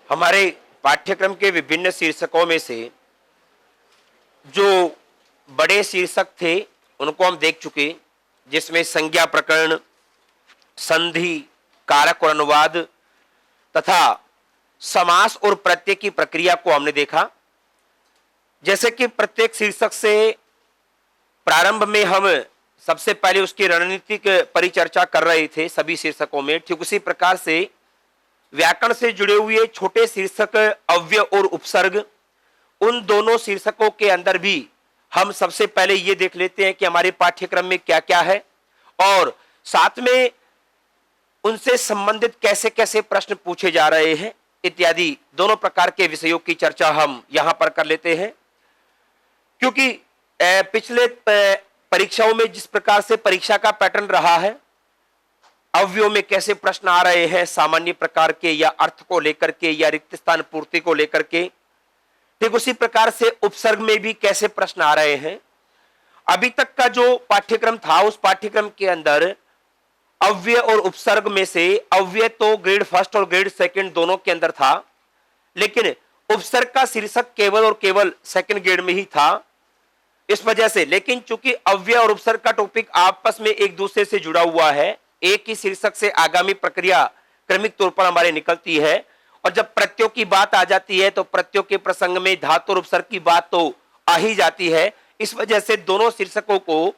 हमारे पाठ्यक्रम के विभिन्न शीर्षकों में से जो बड़े शीर्षक थे उनको हम देख चुके, जिसमें संज्ञा प्रकरण, संधि, कारक और अनुवाद तथा समास और प्रत्यय की प्रक्रिया को हमने देखा। जैसे कि प्रत्येक शीर्षक से प्रारंभ में हम सबसे पहले उसकी रणनीतिक परिचर्चा कर रहे थे सभी शीर्षकों में, ठीक उसी प्रकार से व्याकरण से जुड़े हुए छोटे शीर्षक अव्यय और उपसर्ग, उन दोनों शीर्षकों के अंदर भी हम सबसे पहले ये देख लेते हैं कि हमारे पाठ्यक्रम में क्या क्या है और साथ में उनसे संबंधित कैसे कैसे प्रश्न पूछे जा रहे हैं इत्यादि दोनों प्रकार के विषयों की चर्चा हम यहां पर कर लेते हैं। क्योंकि पिछले परीक्षाओं में जिस प्रकार से परीक्षा का पैटर्न रहा है, अव्ययों में कैसे प्रश्न आ रहे हैं सामान्य प्रकार के या अर्थ को लेकर के या रिक्त स्थान पूर्ति को लेकर के, ठीक उसी प्रकार से उपसर्ग में भी कैसे प्रश्न आ रहे हैं। अभी तक का जो पाठ्यक्रम था उस पाठ्यक्रम के अंदर अव्यय और उपसर्ग में से अव्यय तो ग्रेड फर्स्ट और ग्रेड सेकंड दोनों के अंदर था, लेकिन उपसर्ग का शीर्षक केवल और केवल सेकंड ग्रेड में ही था। इस वजह से, लेकिन चूंकि अव्यय और उपसर्ग का टॉपिक आपस में एक दूसरे से जुड़ा हुआ है, एक ही शीर्षक से आगामी प्रक्रिया क्रमिक तौर पर हमारे निकलती है और जब प्रत्ययों की बात आ जाती है तो प्रत्ययों के प्रसंग में धातु और उपसर्ग की बात तो आ ही जाती है। इस वजह से दोनों शीर्षकों को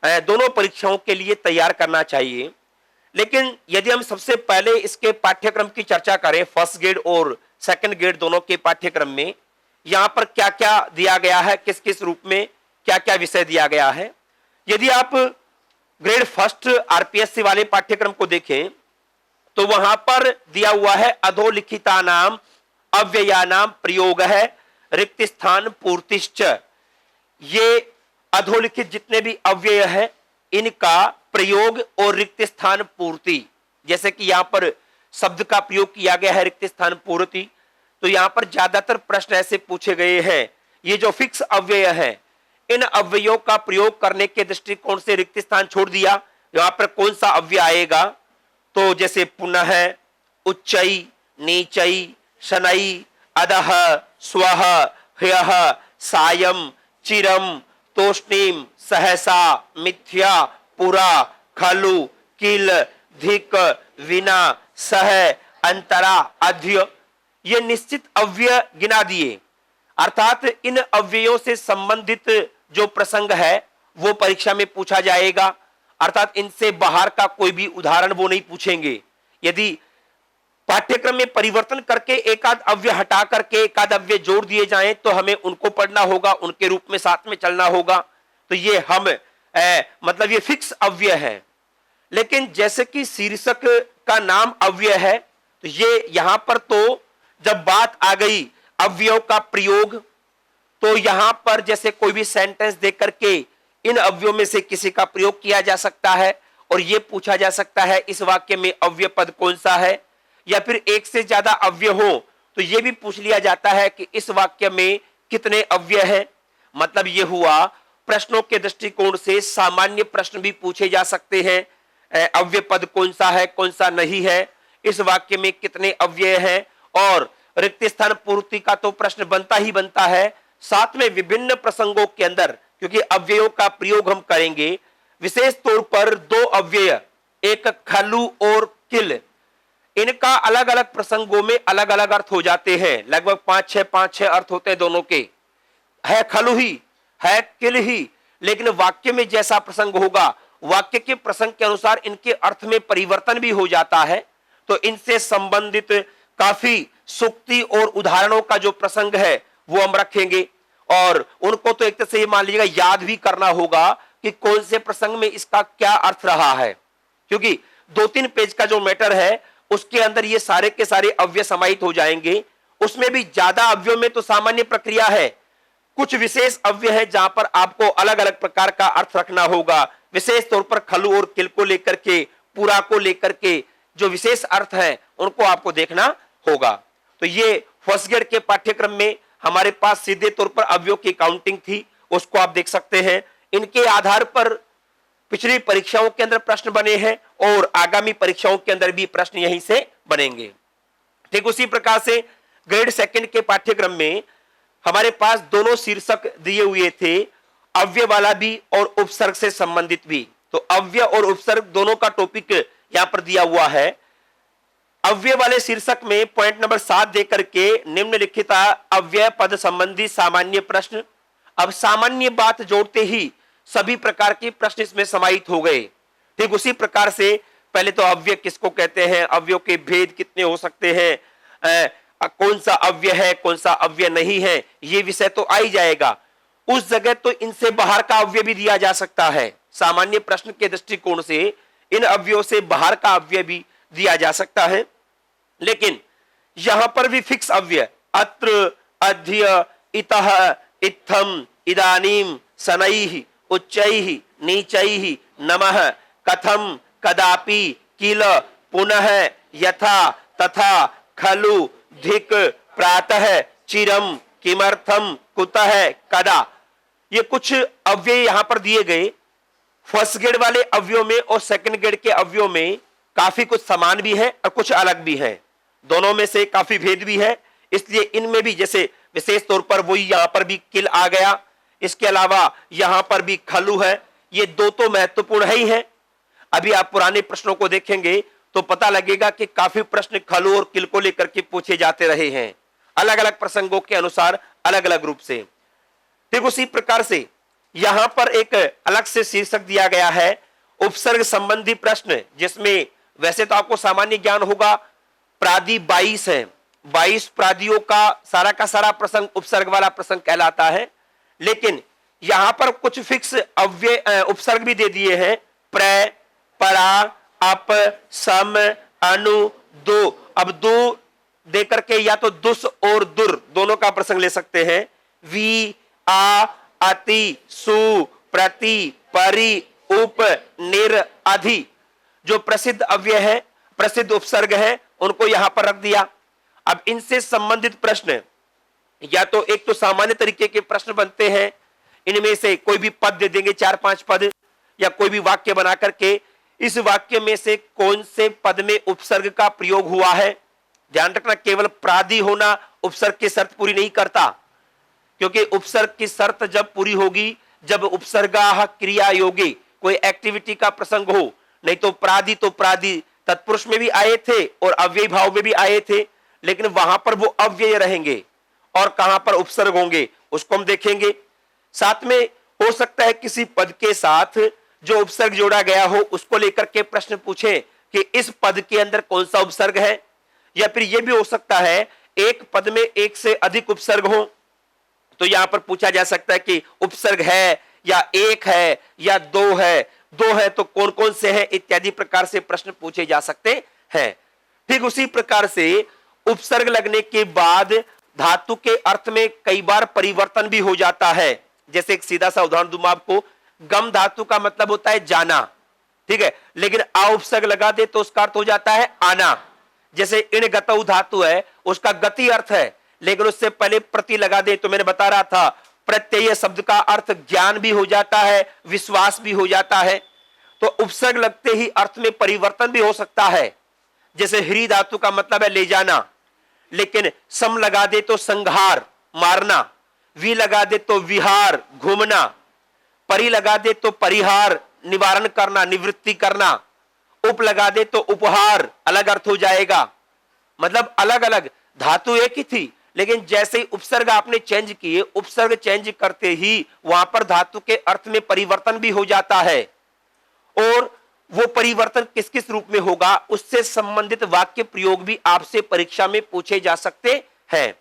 दोनों परीक्षाओं के लिए तैयार करना चाहिए। लेकिन यदि हम सबसे पहले इसके पाठ्यक्रम की चर्चा करें, फर्स्ट ग्रेड और सेकंड ग्रेड दोनों के पाठ्यक्रम में यहां पर क्या क्या दिया गया है, किस किस रूप में क्या क्या विषय दिया गया है। यदि आप ग्रेड फर्स्ट आरपीएससी वाले पाठ्यक्रम को देखें तो वहां पर दिया हुआ है अधोलिखिता नाम अव्यया नाम प्रयोग है रिक्त स्थान पूर्तिश्च। ये अधोलिखित जितने भी अव्यय है इनका प्रयोग और रिक्त स्थान पूर्ति, जैसे कि यहां पर शब्द का प्रयोग किया गया है रिक्त स्थान पूर्ति, तो यहां पर ज्यादातर प्रश्न ऐसे पूछे गए हैं। ये जो फिक्स अव्यय है इन अव्ययों का प्रयोग करने के दृष्टिकोण से रिक्त स्थान छोड़ दिया, यहां पर कौन सा अव्यय आएगा, तो जैसे पुनः, उच्चई, नीचई, शनई, अधः, स्वः, ह्यः, सायं, चिरम, तोष्णीम, सहसा, मिथ्या, पुरा, खलु, किल, धिक, विना, सह, अंतरा, अध्य, ये निश्चित अव्यय गिना दिए। अर्थात इन अव्ययों से संबंधित जो प्रसंग है वो परीक्षा में पूछा जाएगा, अर्थात इनसे बाहर का कोई भी उदाहरण वो नहीं पूछेंगे। यदि पाठ्यक्रम में परिवर्तन करके एक आध अव्यय हटा करके एक आध अव्यय जोड़ दिए जाएं तो हमें उनको पढ़ना होगा, उनके रूप में साथ में चलना होगा। तो ये हम मतलब ये फिक्स अव्यय है। लेकिन जैसे कि शीर्षक का नाम अव्यय है तो ये यहां पर तो जब बात आ गई अव्ययों का प्रयोग, तो यहां पर जैसे कोई भी सेंटेंस देख करके इन अव्ययों में से किसी का प्रयोग किया जा सकता है और यह पूछा जा सकता है इस वाक्य में अव्यय पद कौन सा है, या फिर एक से ज्यादा अव्यय हो तो यह भी पूछ लिया जाता है कि इस वाक्य में कितने अव्यय हैं। मतलब यह हुआ प्रश्नों के दृष्टिकोण से सामान्य प्रश्न भी पूछे जा सकते हैं, अव्यय पद कौन सा है कौन सा नहीं है, इस वाक्य में कितने अव्यय हैं, और रिक्त स्थान पूर्ति का तो प्रश्न बनता ही बनता है। साथ में विभिन्न प्रसंगों के अंदर क्योंकि अव्ययों का प्रयोग हम करेंगे, विशेष तौर पर दो अव्यय, एक खलु और किल, इनका अलग अलग प्रसंगों में अलग अलग अर्थ हो जाते हैं। लगभग पांच छह अर्थ होते हैं दोनों के, है खलु ही है किल ही, लेकिन वाक्य में जैसा प्रसंग होगा वाक्य के प्रसंग के अनुसार इनके अर्थ में परिवर्तन भी हो जाता है। तो इनसे संबंधित काफी सूक्ति और उदाहरणों का जो प्रसंग है वो हम रखेंगे और उनको तो एक तरह से ये मान लीजिएगा याद भी करना होगा कि कौन से प्रसंग में इसका क्या अर्थ रहा है, क्योंकि 2-3 पेज का जो मैटर है उसके अंदर ये सारे के सारे अव्यय समाहित हो जाएंगे। उसमें भी ज्यादा अव्ययों में तो सामान्य प्रक्रिया है, कुछ विशेष अव्यय है जहां पर आपको अलग अलग प्रकार का अर्थ रखना होगा। विशेष तौर पर खलु और किल को लेकर के, पूरा को लेकर के जो विशेष अर्थ है उनको आपको देखना होगा। तो ये फर्स्ट ग्रेड के पाठ्यक्रम में हमारे पास सीधे तौर पर अव्ययों की काउंटिंग थी, उसको आप देख सकते हैं। इनके आधार पर पिछली परीक्षाओं के अंदर प्रश्न बने हैं और आगामी परीक्षाओं के अंदर भी प्रश्न यहीं से बनेंगे। ठीक उसी प्रकार से ग्रेड सेकंड के पाठ्यक्रम में हमारे पास दोनों शीर्षक दिए हुए थे, अव्यय वाला भी और उपसर्ग से संबंधित भी। तो अव्यय और उपसर्ग दोनों का टॉपिक यहां पर दिया हुआ है। अव्यय वाले शीर्षक में पॉइंट नंबर 7 देकर के निम्नलिखित अव्यय पद संबंधी सामान्य प्रश्न। अब सामान्य बात जोड़ते ही सभी प्रकार के प्रश्न इसमें समाहित हो गए। ठीक उसी प्रकार से पहले तो अव्यय किसको कहते हैं, अव्ययों के भेद कितने हो सकते हैं, कौन सा अव्यय है कौन सा अव्यय नहीं है, ये विषय तो आ ही जाएगा। उस जगह तो इनसे बाहर का अव्यय भी दिया जा सकता है। सामान्य प्रश्न के दृष्टिकोण से इन अव्ययों से बाहर का अव्यय भी दिया जा सकता है, लेकिन यहां पर भी फिक्स अव्यय अत्र, अध्य, इतः, इत्थम, इदानीम, शनैः, उच्चैः, नीचैः, नमः, कथम, कदापि, किल, पुनः, यथा, तथा, खलु, धिक, प्रातः, चिरम, किमर्थम, कुतः, कदा, ये कुछ अव्यय यहां पर दिए गए। फर्स्ट ग्रेड वाले अव्ययों में और सेकंड ग्रेड के अव्ययों में काफी कुछ समान भी है और कुछ अलग भी है, दोनों में से काफी भेद भी है। इसलिए इनमें भी जैसे विशेष तौर पर वही यहां पर भी किल आ गया, इसके अलावा यहां पर भी खलु है, ये दो तो महत्वपूर्ण है ही है। अभी आप पुराने प्रश्नों को देखेंगे तो पता लगेगा कि काफी प्रश्न खलु और किल को लेकर के पूछे जाते रहे हैं, अलग अलग प्रसंगों के अनुसार अलग अलग रूप से। ठीक उसी प्रकार से यहां पर एक अलग से शीर्षक दिया गया है उपसर्ग संबंधी प्रश्न, जिसमें वैसे तो आपको सामान्य ज्ञान होगा, प्रादि 22 है, 22 प्रादियों का सारा प्रसंग उपसर्ग वाला प्रसंग कहलाता है। लेकिन यहां पर कुछ फिक्स अव्यय उपसर्ग भी दे दिए हैं, प्र, परा, अप, सम, अनु, दो। अब दो देकर के या तो दुस और दुर दोनों का प्रसंग ले सकते हैं। वी, आ, अति, सु, प्रति, परि, उप, निर, अधि, जो प्रसिद्ध अव्यय है, प्रसिद्ध उपसर्ग है, उनको यहां पर रख दिया। अब इनसे संबंधित प्रश्न या तो एक तो सामान्य तरीके के प्रश्न बनते हैं, इनमें से कोई भी पद दे देंगे 4-5 पद, या कोई भी वाक्य बना करके इस वाक्य में से कौन से पद में उपसर्ग का प्रयोग हुआ है। ध्यान रखना, केवल प्रादि होना उपसर्ग की शर्त पूरी नहीं करता, क्योंकि उपसर्ग की शर्त जब पूरी होगी जब उपसर्गाः क्रिया योगी, कोई एक्टिविटी का प्रसंग हो। नहीं तो प्रादि तत्पुरुष में भी आए थे और अव्ययी भाव में भी आए थे, लेकिन वहां पर वो अव्यय रहेंगे और कहां पर उपसर्ग होंगे उसको हम देखेंगे। साथ में हो सकता है किसी पद के साथ जो उपसर्ग जोड़ा गया हो उसको लेकर के प्रश्न पूछे कि इस पद के अंदर कौन सा उपसर्ग है, या फिर यह भी हो सकता है एक पद में एक से अधिक उपसर्ग हो, तो यहां पर पूछा जा सकता है कि उपसर्ग है या एक है या दो है तो कौन कौन से हैं, इत्यादि प्रकार से प्रश्न पूछे जा सकते हैं। ठीक उसी प्रकार से उपसर्ग लगने के बाद धातु के अर्थ में कई बार परिवर्तन भी हो जाता है। जैसे एक सीधा सा उदाहरण दूं आपको, गम धातु का मतलब होता है जाना, ठीक है, लेकिन आ उपसर्ग लगा दे तो उसका अर्थ हो जाता है आना। जैसे इण गतौ धातु है, उसका गति अर्थ है, लेकिन उससे पहले प्रति लगा दे तो मैंने बता रहा था प्रत्यय शब्द का अर्थ ज्ञान भी हो जाता है, विश्वास भी हो जाता है। तो उपसर्ग लगते ही अर्थ में परिवर्तन भी हो सकता है। जैसे ह्री धातु का मतलब है ले जाना, लेकिन सम लगा दे तो संहार, मारना, वी लगा दे तो विहार, घूमना, परि लगा दे तो परिहार, निवारण करना, निवृत्ति करना, उप लगा दे तो उपहार, अलग अर्थ हो जाएगा। मतलब अलग अलग धातु एक ही थी, लेकिन जैसे ही उपसर्ग आपने चेंज किए, उपसर्ग चेंज करते ही वहां पर धातु के अर्थ में परिवर्तन भी हो जाता है। और वो परिवर्तन किस किस रूप में होगा उससे संबंधित वाक्य प्रयोग भी आपसे परीक्षा में पूछे जा सकते हैं।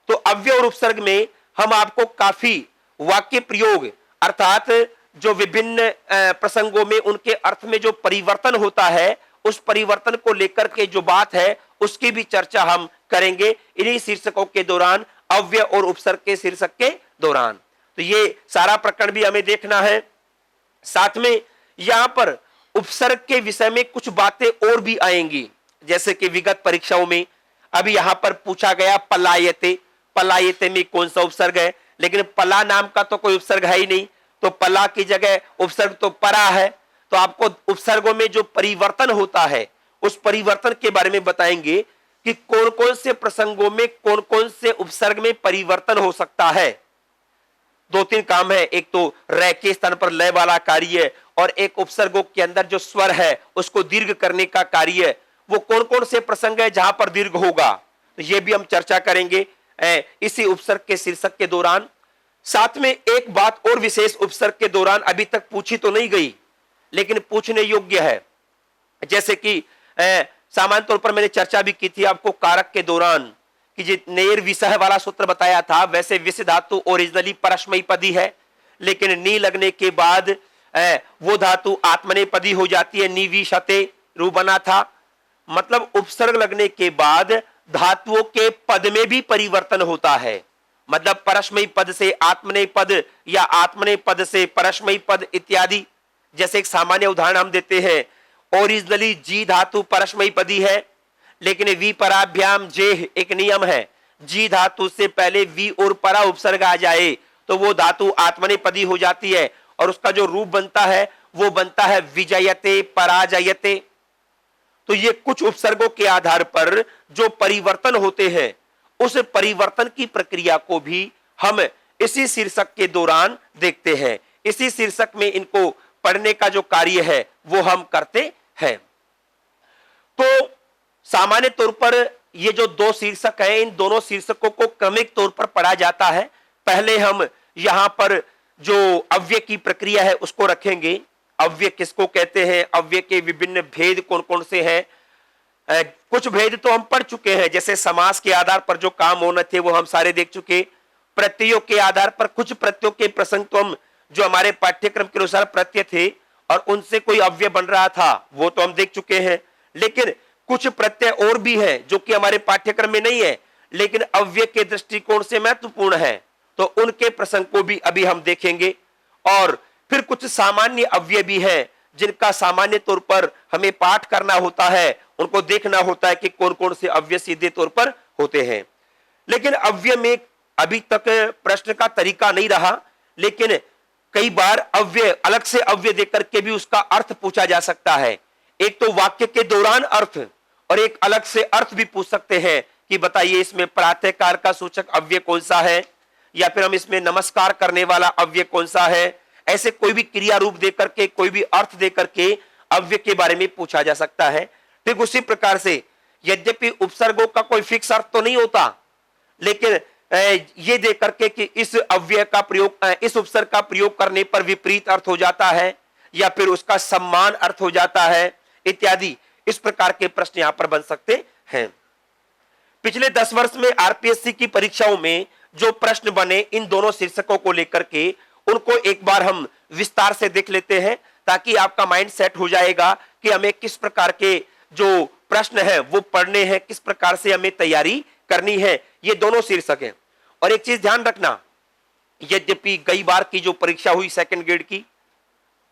तो अव्यय और उपसर्ग में हम आपको काफी वाक्य प्रयोग अर्थात जो विभिन्न प्रसंगों में उनके अर्थ में जो परिवर्तन होता है, उस परिवर्तन को लेकर के जो बात है उसकी भी चर्चा हम करेंगे इन्हीं शीर्षकों के दौरान, अव्यय और उपसर्ग के शीर्षक के दौरान। तो ये सारा प्रकरण भी हमें देखना है। साथ में यहां पर उपसर्ग के विषय में कुछ बातें और भी आएंगी, जैसे कि विगत परीक्षाओं में अभी यहां पर पूछा गया पलायते, पलायते में कौन सा उपसर्ग है, लेकिन पला नाम का तो कोई उपसर्ग है ही नहीं, तो पला की जगह उपसर्ग तो परा है। तो आपको उपसर्गों में जो परिवर्तन होता है उस परिवर्तन के बारे में बताएंगे कि कौन कौन से प्रसंगों में कौन कौन से उपसर्ग में परिवर्तन हो सकता है। दो तीन काम है, एक तो रे के स्थान पर लय वाला कार्य और एक उपसर्गों के अंदर जो स्वर है उसको दीर्घ करने का कार्य। वो कौन कौन से प्रसंग है जहां पर दीर्घ होगा, तो ये भी हम चर्चा करेंगे इसी उपसर्ग के शीर्षक के दौरान। साथ में एक बात और विशेष उपसर्ग के दौरान अभी तक पूछी तो नहीं गई लेकिन पूछने योग्य है, जैसे कि सामान्य तौर पर मैंने चर्चा भी की थी आपको कारक के दौरान कि जो नेर विषय वाला सूत्र बताया था, वैसे विष धातु ओरिजिनली परस्मयी पदी है, लेकिन नी लगने के बाद वो धातु आत्मनेपदी हो जाती है, नी विषते रूप बना था। मतलब उपसर्ग लगने के बाद धातुओं के पद में भी परिवर्तन होता है, मतलब परस्मयी पद से आत्मनेय पद या आत्मनेय पद से परस्मयी पद इत्यादि। जैसे एक सामान्य उदाहरण हम देते हैं, ओरिजिनली जी धातु परस्मयी पदी है, लेकिन वी पराभ्याम जेह एक नियम है, जी धातु से पहले वी और परा उपसर्ग आ जाए तो वो धातु आत्मनेपदी हो जाती है और उसका जो रूप बनता है वो बनता है विजयते पराजयते। तो ये कुछ उपसर्गों के आधार पर जो परिवर्तन होते हैं उस परिवर्तन की प्रक्रिया को भी हम इसी शीर्षक के दौरान देखते हैं। इसी शीर्षक में इनको पढ़ने का जो कार्य है वो हम करते हैं। तो सामान्य तौर पर ये जो दो शीर्षक है, इन दोनों शीर्षकों को क्रमिक तौर पर पढ़ा जाता है। पहले हम यहां पर जो अव्यय की प्रक्रिया है उसको रखेंगे। अव्यय किसको कहते हैं, अव्यय के विभिन्न भेद कौन कौन से हैं। कुछ भेद तो हम पढ़ चुके हैं, जैसे समास के आधार पर जो काम होने थे वो हम सारे देख चुके। प्रत्ययों के आधार पर कुछ प्रत्ययों के प्रसंग तो हम जो हमारे पाठ्यक्रम के अनुसार प्रत्यय थे और उनसे कोई अव्यय बन रहा था वो तो हम देख चुके हैं। लेकिन कुछ प्रत्यय और भी हैं जो कि हमारे पाठ्यक्रम में नहीं है लेकिन अव्यय के दृष्टिकोण से महत्वपूर्ण है, तो उनके प्रसंग को भी अभी हम देखेंगे। और फिर कुछ सामान्य अव्यय भी हैं जिनका सामान्य तौर पर हमें पाठ करना होता है, उनको देखना होता है कि कौन कौन से अव्यय सीधे तौर पर होते हैं। लेकिन अव्यय में अभी तक प्रश्न का तरीका नहीं रहा, लेकिन कई बार अव्यय अलग से अव्यय देकर के भी उसका अर्थ पूछा जा सकता है। एक तो वाक्य के दौरान अर्थ और एक अलग से अर्थ भी पूछ सकते हैं कि बताइए इसमें प्रातःकाल का सूचक अव्यय कौन सा है, या फिर हम इसमें नमस्कार करने वाला अव्यय कौन सा है। ऐसे कोई भी क्रिया रूप देकर के कोई भी अर्थ देकर के अव्यय के बारे में पूछा जा सकता है। ठीक उसी प्रकार से यद्यपि उपसर्गों का कोई फिक्स अर्थ तो नहीं होता, लेकिन ये देख करके कि इस अव्यय का प्रयोग, इस उपसर्ग का प्रयोग करने पर विपरीत अर्थ हो जाता है या फिर उसका सम्मान अर्थ हो जाता है इत्यादि, इस प्रकार के प्रश्न यहां पर बन सकते हैं। पिछले 10 वर्ष में आरपीएससी की परीक्षाओं में जो प्रश्न बने इन दोनों शीर्षकों को लेकर के, उनको एक बार हम विस्तार से देख लेते हैं ताकि आपका माइंड सेट हो जाएगा कि हमें किस प्रकार के जो प्रश्न है वो पढ़ने हैं, किस प्रकार से हमें तैयारी करनी है। ये दोनों शीर्षक हैं। और एक चीज ध्यान रखना, यद्यपि कई बार की जो परीक्षा हुई सेकंड ग्रेड की,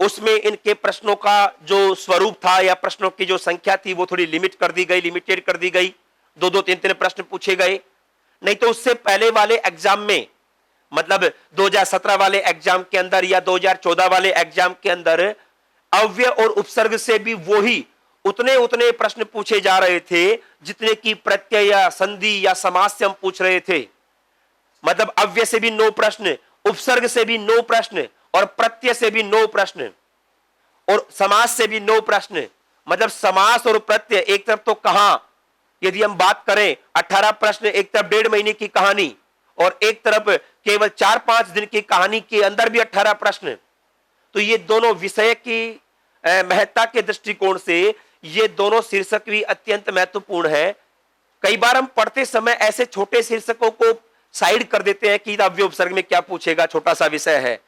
उसमें इनके प्रश्नों का जो स्वरूप था या प्रश्नों की जो संख्या थी वो थोड़ी लिमिटेड कर दी गई। 2-2, 3-3 प्रश्न पूछे गए। नहीं तो उससे पहले वाले एग्जाम में, मतलब 2017 वाले एग्जाम के अंदर या 2014 वाले एग्जाम के अंदर अव्यय और उपसर्ग से भी वही उतने प्रश्न पूछे जा रहे थे जितने की प्रत्यय या संधि या समास से हम पूछ रहे थे। मतलब अव्यय से भी 9 प्रश्न, उपसर्ग से भी 9 प्रश्न और प्रत्यय से भी 9 प्रश्न और समास से भी 9 प्रश्न। मतलब समास और प्रत्यय एक तरफ तो कहां, यदि हम बात करें 18 प्रश्न, एक तरफ 1.5 महीने की कहानी और एक तरफ केवल 4-5 दिन की कहानी के अंदर भी 18 प्रश्न। तो ये दोनों विषय की महत्ता के दृष्टिकोण से ये दोनों शीर्षक भी अत्यंत महत्वपूर्ण है। कई बार हम पढ़ते समय ऐसे छोटे शीर्षकों को साइड कर देते हैं कि अव्यय उपसर्ग में क्या पूछेगा, छोटा सा विषय है,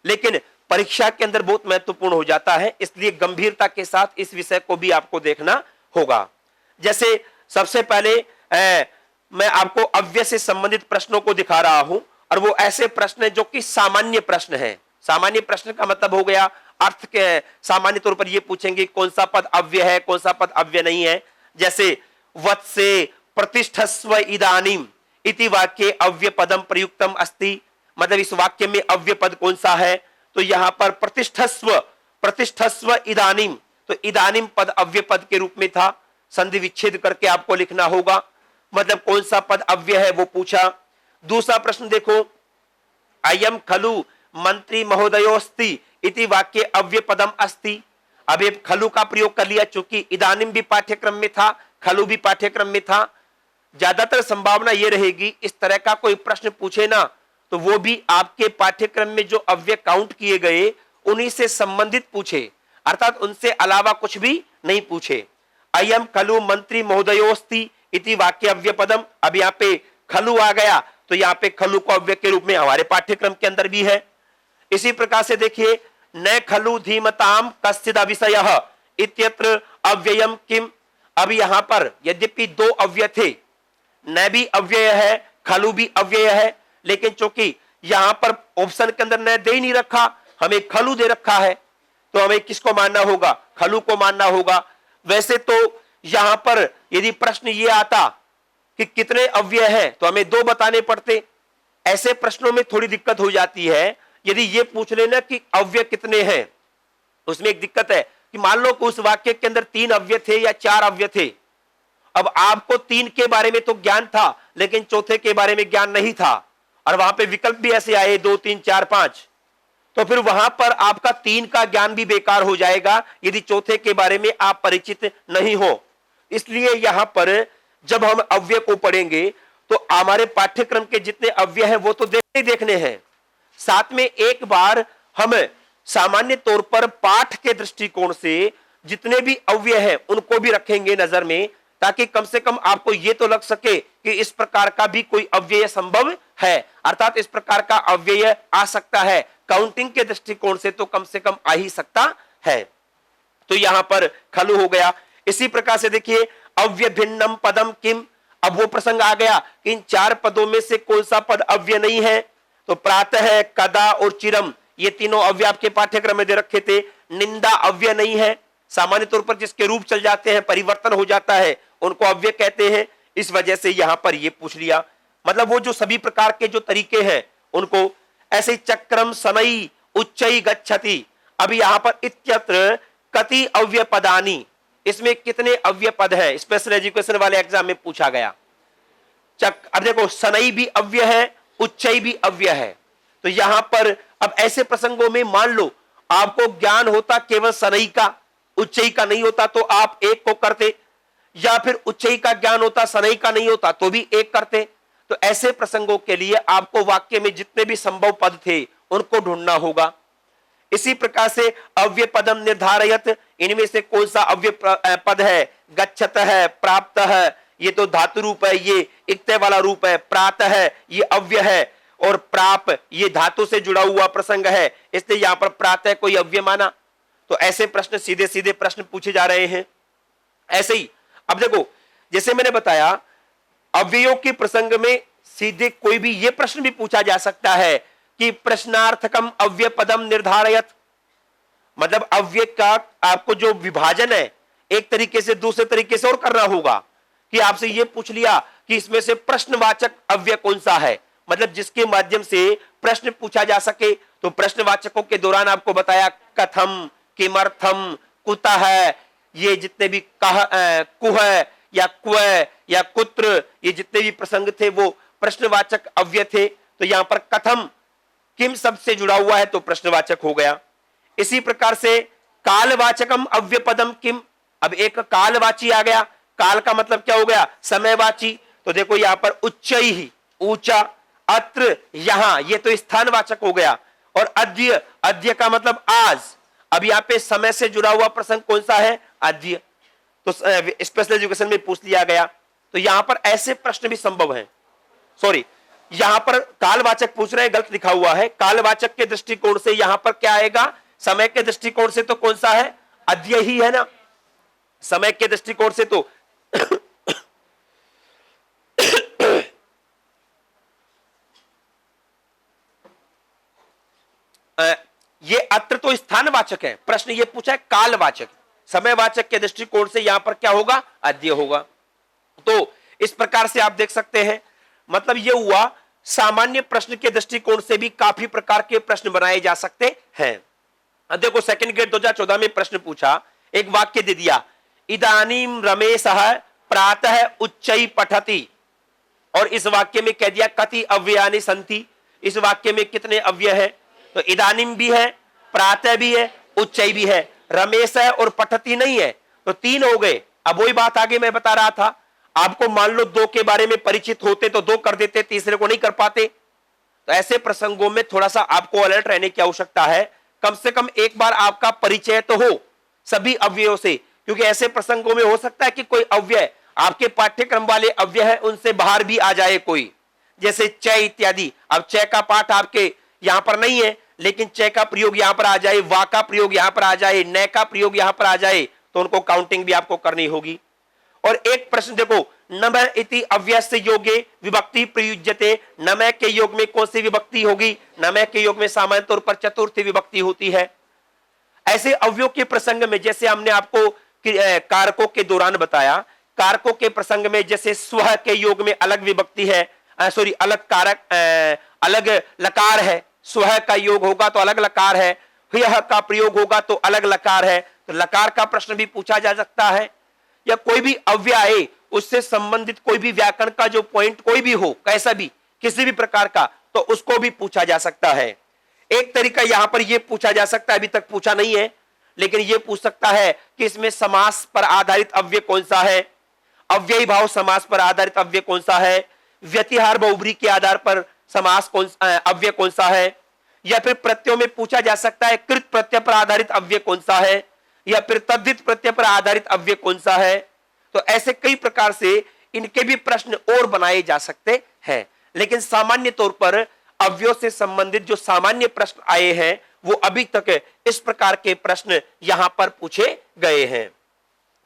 लेकिन परीक्षा के अंदर बहुत महत्वपूर्ण हो जाता है। इसलिए गंभीरता के साथ इस विषय को भी आपको देखना होगा। जैसे सबसे पहले मैं आपको अव्यय से संबंधित प्रश्नों को दिखा रहा हूं और वो ऐसे प्रश्न है जो कि सामान्य प्रश्न है। सामान्य प्रश्न का मतलब हो गया अर्थ के, सामान्य तौर पर ये पूछेंगे कौन सा पद अव्यय है, कौन सा पद अव्यय नहीं है। जैसे वत्से प्रतिष्ठस्व इदानीम इति वाक्ये अव्यय पदम प्रयुक्तम अस्ति, मतलब इस वाक्य में अव्यय पद कौन सा है, तो यहां पर प्रतिष्ठस्व इदानीम, तो इदानीम पद अव्यय पद के रूप में था। संधि विच्छेद करके आपको लिखना होगा। मतलब कौन सा पद अव्यय है वो पूछा। दूसरा प्रश्न देखो, अयम खलु मंत्री महोदयोस्ति इति वाक्य अव्यय पदम अस्ति। अब ये खलु का प्रयोग कर लिया, चूंकि इदानिम भी पाठ्यक्रम में था, खलु भी पाठ्यक्रम में था। ज्यादातर संभावना ये रहेगी इस तरह का कोई प्रश्न पूछे ना तो वो भी आपके पाठ्यक्रम में जो अव्यय काउंट किए गए उन्हीं से संबंधित पूछे, अर्थात उनसे अलावा कुछ भी नहीं पूछे। अयम खलु मंत्री महोदयोस्ति इति वाक्य अव्यय पदम, अब यहाँ पे खलु आ गया तो यहाँ पे खलु को अव्यय के रूप में हमारे पाठ्यक्रम के अंदर भी है। इसी प्रकार से देखिए, न खलु धीमताम कश्चिद अविषयः इत्यत्र अव्ययम किम। अब यहां पर यद्यपि दो अव्यय थे, न भी अव्यय है खलु भी अव्यय है, लेकिन चूंकि यहां पर ऑप्शन के अंदर न दे ही नहीं रखा, हमें खलु दे रखा है, तो हमें किसको मानना होगा? खलु को मानना होगा। वैसे तो यहां पर यदि प्रश्न ये आता कि कितने अव्यय हैं तो हमें दो बताने पड़ते। ऐसे प्रश्नों में थोड़ी दिक्कत हो जाती है। यदि ये पूछ लेना कि अव्यय कितने हैं, उसमें एक दिक्कत है कि मान लो कि उस वाक्य के अंदर 3 अव्यय थे या 4 अव्यय थे। अब आपको 3 के बारे में तो ज्ञान था लेकिन चौथे के बारे में ज्ञान नहीं था, और वहां पे विकल्प भी ऐसे आए 2 3 4 5, तो फिर वहां पर आपका 3 का ज्ञान भी बेकार हो जाएगा यदि चौथे के बारे में आप परिचित नहीं हो। इसलिए यहां पर जब हम अव्यय को पढ़ेंगे तो हमारे पाठ्यक्रम के जितने अव्यय हैं वो तो देखने हैं, साथ में एक बार हम सामान्य तौर पर पाठ के दृष्टिकोण से जितने भी अव्यय हैं उनको भी रखेंगे नजर में, ताकि कम से कम आपको यह तो लग सके कि इस प्रकार का भी कोई अव्यय संभव है, अर्थात इस प्रकार का अव्यय आ सकता है। काउंटिंग के दृष्टिकोण से तो कम से कम आ ही सकता है। तो यहां पर खलु हो गया। इसी प्रकार से देखिए, अव्यय भिन्नम पदम किम। अब वो प्रसंग आ गया कि इन 4 पदों में से कौन सा पद अव्यय नहीं है, तो प्रातः, कदा और चिरम ये तीनों अव्यय आपके पाठ्यक्रम में दे रखे थे। निंदा अव्यय नहीं है, सामान्य तौर पर जिसके रूप चल जाते हैं, परिवर्तन हो जाता है, उनको अव्यय कहते हैं। इस वजह से यहां पर ये पूछ लिया, मतलब वो जो सभी प्रकार के जो तरीके हैं उनको। ऐसे चक्रम सनई उच्चई गच्छति। अभी यहां पर इत्यत्र कति अव्यय पदानी, इसमें कितने अव्यय पद है, स्पेशल एजुकेशन वाले एग्जाम में पूछा गया। अब देखो, सनई भी अव्यय है, उच्चई भी अव्यय है, तो यहां पर अब ऐसे प्रसंगों में मान लो आपको ज्ञान होता केवल सनई का, उच्चई का नहीं होता तो आप एक को करते, या फिर उच्चई का ज्ञान होता सनई का नहीं होता तो भी एक करते। तो ऐसे प्रसंगों के लिए आपको वाक्य में जितने भी संभव पद थे उनको ढूंढना होगा। इसी प्रकार से अव्यय पदम निर्धारयत, इनमें से कौन सा अव्यय पद है? गच्छत है, प्राप्त है, ये तो धातु रूप है, ये इक्तय वाला रूप है। प्रातः है, ये अव्यय है, और प्राप ये धातु से जुड़ा हुआ प्रसंग है, इसलिए यहां पर प्रातः कोई अव्यय माना। तो ऐसे प्रश्न सीधे सीधे प्रश्न पूछे जा रहे हैं। ऐसे ही अब देखो, जैसे मैंने बताया अव्ययों के प्रसंग में सीधे कोई भी ये प्रश्न भी पूछा जा सकता है कि प्रश्नार्थकम अव्यय पदम निर्धारयत, मतलब अव्यय का आपको जो विभाजन है एक तरीके से दूसरे तरीके से और करना होगा, कि आपसे ये पूछ लिया कि इसमें से प्रश्नवाचक अव्यय कौन सा है, मतलब जिसके माध्यम से प्रश्न पूछा जा सके। तो प्रश्नवाचकों के दौरान आपको बताया कथम, किमर्थम, कुतः, ये जितने भी कुह या क्व या कुत्र, ये जितने भी प्रसंग थे वो प्रश्नवाचक अव्यय थे। तो यहां पर कथम किम शब्द से जुड़ा हुआ है तो प्रश्नवाचक हो गया। इसी प्रकार से कालवाचकम अव्यय पदम किम, अब एक कालवाची आ गया, काल का मतलब क्या हो गया? समयवाची। तो देखो यहां पर उच्चई ही, ऊंचा, अत्र यहां, ये तो स्थानवाचक हो गया, और अद्य, अद्य का मतलब आज। अब यहां पे समय से जुड़ा हुआ प्रसंग कौन सा है? अद्य। तो स्पेशल एजुकेशन में पूछ लिया गया। तो यहां पर ऐसे प्रश्न भी संभव हैं। सॉरी, यहां पर कालवाचक पूछ रहे हैं, गलत लिखा हुआ है। कालवाचक के दृष्टिकोण से यहां पर क्या आएगा? समय के दृष्टिकोण से तो कौन सा है? अद्य ही है ना। समय के दृष्टिकोण से तो ये अत्र तो स्थानवाचक है, प्रश्न ये पूछा है कालवाचक। समयवाचक के दृष्टिकोण से यहां पर क्या होगा? अद्य होगा। तो इस प्रकार से आप देख सकते हैं, मतलब ये हुआ सामान्य प्रश्न के दृष्टिकोण से भी काफी प्रकार के प्रश्न बनाए जा सकते हैं। अब देखो, सेकंड ग्रेड 2014 में प्रश्न पूछा, एक वाक्य दे दिया, इदानीम रमेशः प्रातः उच्चै पठति। और इस वाक्य में कह दिया कति अव्ययानि संति, इस वाक्य में कितने अव्यय है? तो इदानीम भी है, प्रातः भी है, उच्चै भी है, रमेश है और पठति नहीं है, तो 3 हो गए। अब वही बात आगे मैं बता रहा था, आपको मान लो 2 के बारे में परिचित होते तो 2 कर देते, तीसरे को नहीं कर पाते। तो ऐसे प्रसंगों में थोड़ा सा आपको अलर्ट रहने की आवश्यकता है, कम से कम एक बार आपका परिचय तो हो सभी अव्ययों से, क्योंकि ऐसे प्रसंगों में हो सकता है कि कोई अव्यय आपके पाठ्यक्रम वाले अव्यय है उनसे बाहर भी आ जाए कोई, जैसे चय इत्यादि। अब चय का पाठ आपके यहां पर नहीं है, लेकिन चय का प्रयोग यहां पर आ जाए, वा का प्रयोग यहां पर आ जाए, न का प्रयोग यहां पर आ जाए, तो उनको काउंटिंग भी आपको करनी होगी। और एक प्रश्न देखो, नम इति अव्यस्य योगे विभक्ति प्रयुज्यते, नम के योग में कौन सी विभक्ति होगी? नम के योग में सामान्य तौर पर चतुर्थी विभक्ति होती है। ऐसे अव्ययों के प्रसंग में जैसे हमने आपको कारकों के दौरान बताया, कारकों के प्रसंग में जैसे स्व के योग में अलग विभक्ति है, सॉरी अलग कारक, अलग लकार है, स्व का योग होगा तो अलग लकार है, ह्यः का प्रयोग होगा तो अलग लकार है, तो लकार का प्रश्न भी पूछा जा सकता है। या कोई भी अव्यय आए उससे संबंधित कोई भी व्याकरण का जो पॉइंट कोई भी हो, कैसा भी किसी भी प्रकार का, तो उसको भी पूछा जा सकता है। एक तरीका यहां पर यह पूछा जा सकता है, अभी तक पूछा नहीं है, लेकिन यह पूछ सकता है कि इसमें समास पर आधारित अव्यय कौन सा है, अव्ययी भाव समास पर आधारित अव्यय कौन सा है, व्यतिहार बहुब्री के आधार पर समास अव्यय कौन सा है, या फिर प्रत्ययों में पूछा जा सकता है कृत प्रत्यय पर आधारित अव्यय कौन सा है, या फिर तद्धित प्रत्यय पर आधारित अव्यय कौन सा है। तो ऐसे कई प्रकार से इनके भी प्रश्न और बनाए जा सकते हैं, लेकिन सामान्य तौर पर अव्ययों से संबंधित जो सामान्य प्रश्न आए हैं वो अभी तक इस प्रकार के प्रश्न यहां पर पूछे गए हैं।